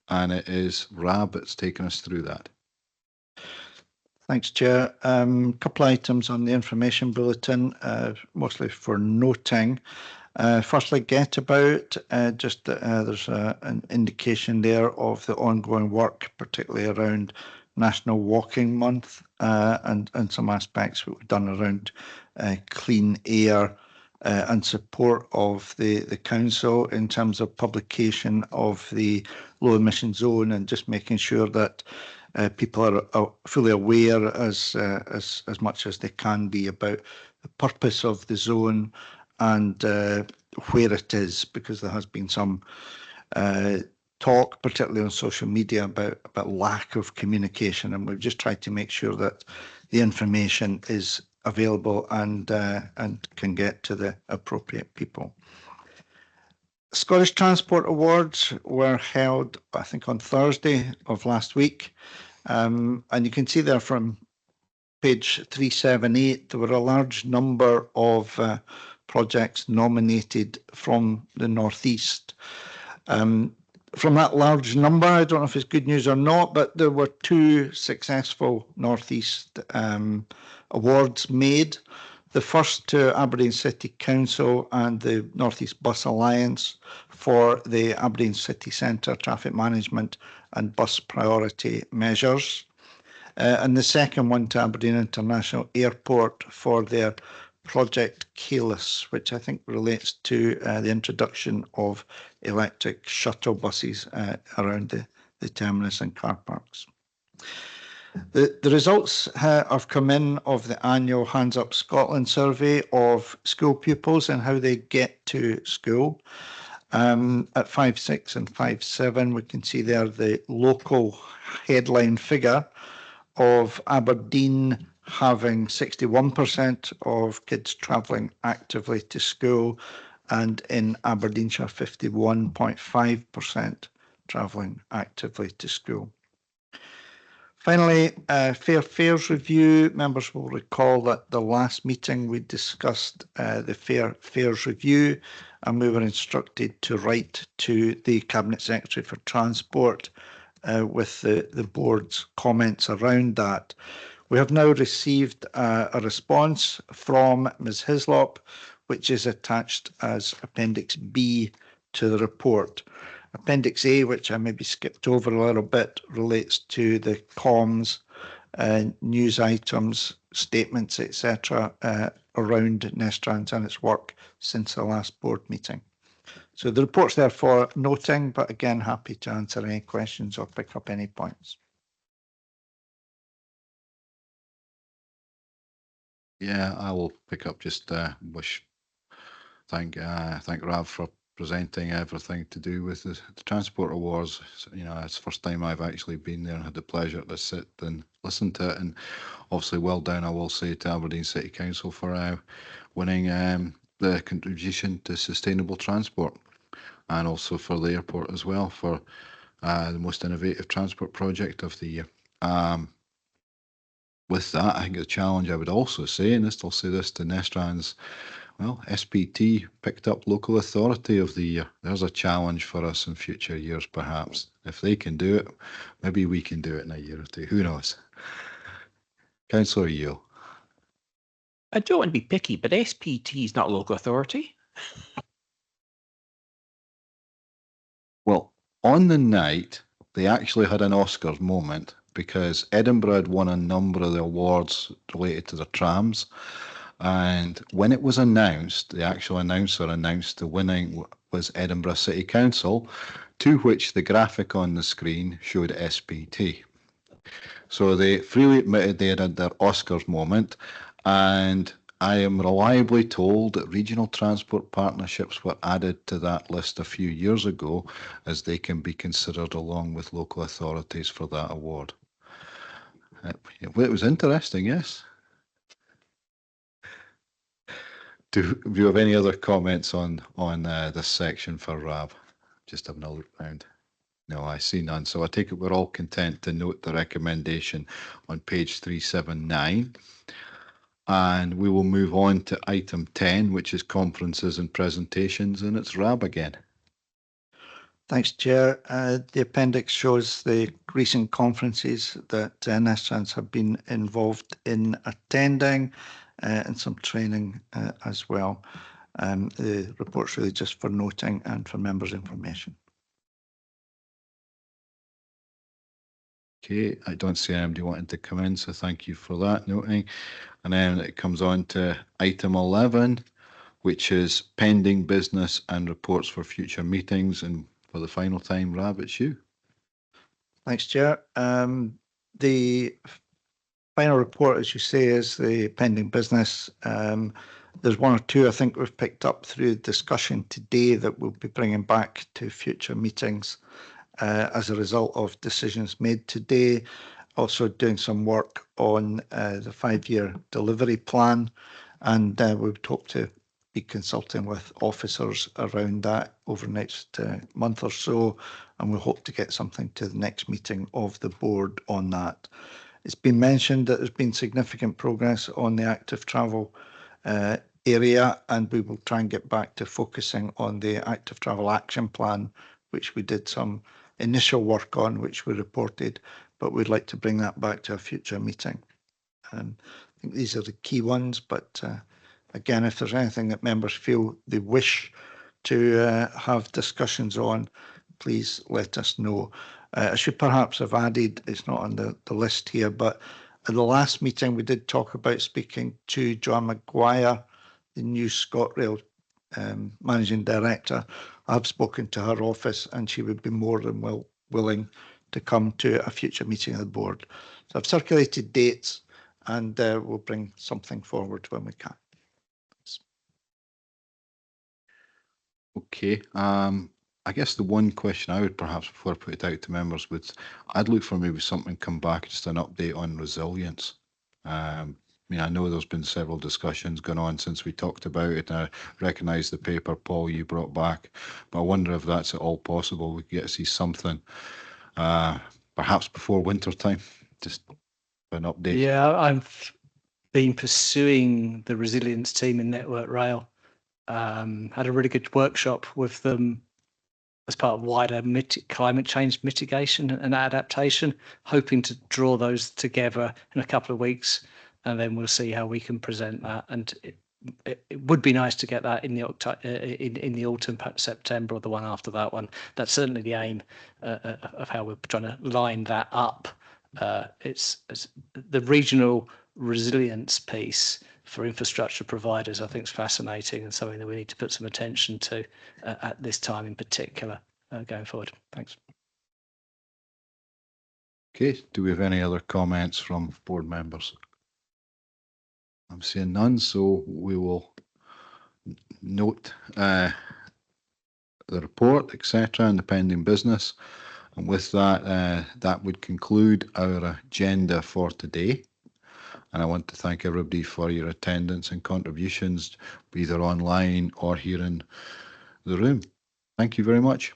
Speaker 2: and it is Rab that's taken us through that.
Speaker 4: Thanks, Chair. A couple of items on the information bulletin, mostly for noting. Firstly, Get About, just there's an indication there of the ongoing work, particularly around National Walking Month and some aspects we've done around clean air and support of the council in terms of publication of the low emission zone, and just making sure that people are fully aware as much as they can be about the purpose of the zone and where it is, because there has been some talk, particularly on social media, about lack of communication, and we've just tried to make sure that the information is available and can get to the appropriate people. Scottish Transport Awards were held, I think, on Thursday of last week, and you can see there from page 378, there were a large number of projects nominated from the Northeast. From that large number, I don't know if it's good news or not, but there were 2 successful Northeast awards made. The first to Aberdeen City Council and the Northeast Bus Alliance for the Aberdeen City Centre traffic management and bus priority measures. And the second one to Aberdeen International Airport for their Project Keyless, which I think relates to the introduction of electric shuttle buses around the terminus and car parks. The results have come in of the annual Hands Up Scotland survey of school pupils and how they get to school. At 5.6 and 5.7, we can see there the local headline figure of Aberdeen having 61% of kids travelling actively to school, and in Aberdeenshire 51.5% travelling actively to school. Finally, Fair Fares Review. Members will recall that the last meeting we discussed the Fair Fares Review, and we were instructed to write to the Cabinet Secretary for Transport with the board's comments around that. We have now received a response from Ms. Hislop, which is attached as Appendix B to the report. Appendix A, which I maybe skipped over a little bit, relates to the comms, news items, statements, etc. Around Nestrans and its work since the last board meeting. So the report's there for noting, but again, happy to answer any questions or pick up any points.
Speaker 2: Yeah, I will pick up just thank Rav for presenting everything to do with the Transport Awards. So, you know, it's the first time I've actually been there and had the pleasure to sit and listen to it. And obviously, well done, I will say, to Aberdeen City Council for winning the contribution to sustainable transport, and also for the airport as well for the most innovative transport project of the year. With that, I think the challenge I would also say, and I'll say this to Nestrans, well, SPT picked up Local Authority of the Year. There's a challenge for us in future years, perhaps. If they can do it, maybe we can do it in a year or two. Who knows? Councillor Yeo.
Speaker 3: I don't want to be picky, but SPT is not local authority.
Speaker 2: Well, on the night, they actually had an Oscars moment because Edinburgh had won a number of the awards related to the trams. And when it was announced, the actual announcer announced the winning was Edinburgh City Council, to which the graphic on the screen showed SPT. So they freely admitted they had their Oscars moment, and I am reliably told that regional transport partnerships were added to that list a few years ago, as they can be considered along with local authorities for that award. It was interesting, yes. Do you have any other comments on this section for Rav? Just having a look round. No, I see none. So I take it we're all content to note the recommendation on page 379. And we will move on to item 10, which is conferences and presentations, and it's Rab again.
Speaker 4: Thanks, Chair. The appendix shows the recent conferences that Nestrans have been involved in attending and some training as well. The report's really just for noting and for members' information.
Speaker 2: Okay, I don't see anybody wanting to come in, so thank you for that noting. And then it comes on to item 11, which is pending business and reports for future meetings. And for the final time, Rab, it's you.
Speaker 4: Thanks, Chair. The final report, as you say, is the pending business. There's one or two I think we've picked up through discussion today that we'll be bringing back to future meetings as a result of decisions made today. Also doing some work on the 5-year delivery plan, and we would hope to be consulting with officers around that over the next month or so, and we hope to get something to the next meeting of the board on that. It's been mentioned that there's been significant progress on the active travel area, and we will try and get back to focusing on the active travel action plan, which we did some initial work on, which we reported, but we'd like to bring that back to a future meeting. I think these are the key ones, but again, if there's anything that members feel they wish to have discussions on, please let us know. I should perhaps have added, it's not on the list here, but at the last meeting we did talk about speaking to Joanne Maguire, the new ScotRail Managing Director. I've spoken to her office and she would be more than willing to come to a future meeting of the board. So I've circulated dates and we'll bring something forward when we can.
Speaker 2: Okay. I guess the one question I would perhaps, before I put it out to members, would I'd look for maybe something come back, just an update on resilience. I mean, I know there's been several discussions going on since we talked about it. And I recognise the paper, Paul, you brought back, but I wonder if that's at all possible. We get to see something, perhaps before winter time, just an update.
Speaker 12: Yeah, I've been pursuing the resilience team in Network Rail. Had a really good workshop with them as part of wider climate change mitigation and adaptation, hoping to draw those together in a couple of weeks, and then we'll see how we can present that. And it would be nice to get that in the in the autumn, perhaps September or the one after that one. That's certainly the aim of how we're trying to line that up. It's the regional resilience piece for infrastructure providers, I think, is fascinating and something that we need to put some attention to at this time in particular going forward. Thanks.
Speaker 2: Okay, do we have any other comments from board members? I'm seeing none, so we will note the report, etc., and the pending business. And with that, that would conclude our agenda for today. And I want to thank everybody for your attendance and contributions, either online or here in the room. Thank you very much.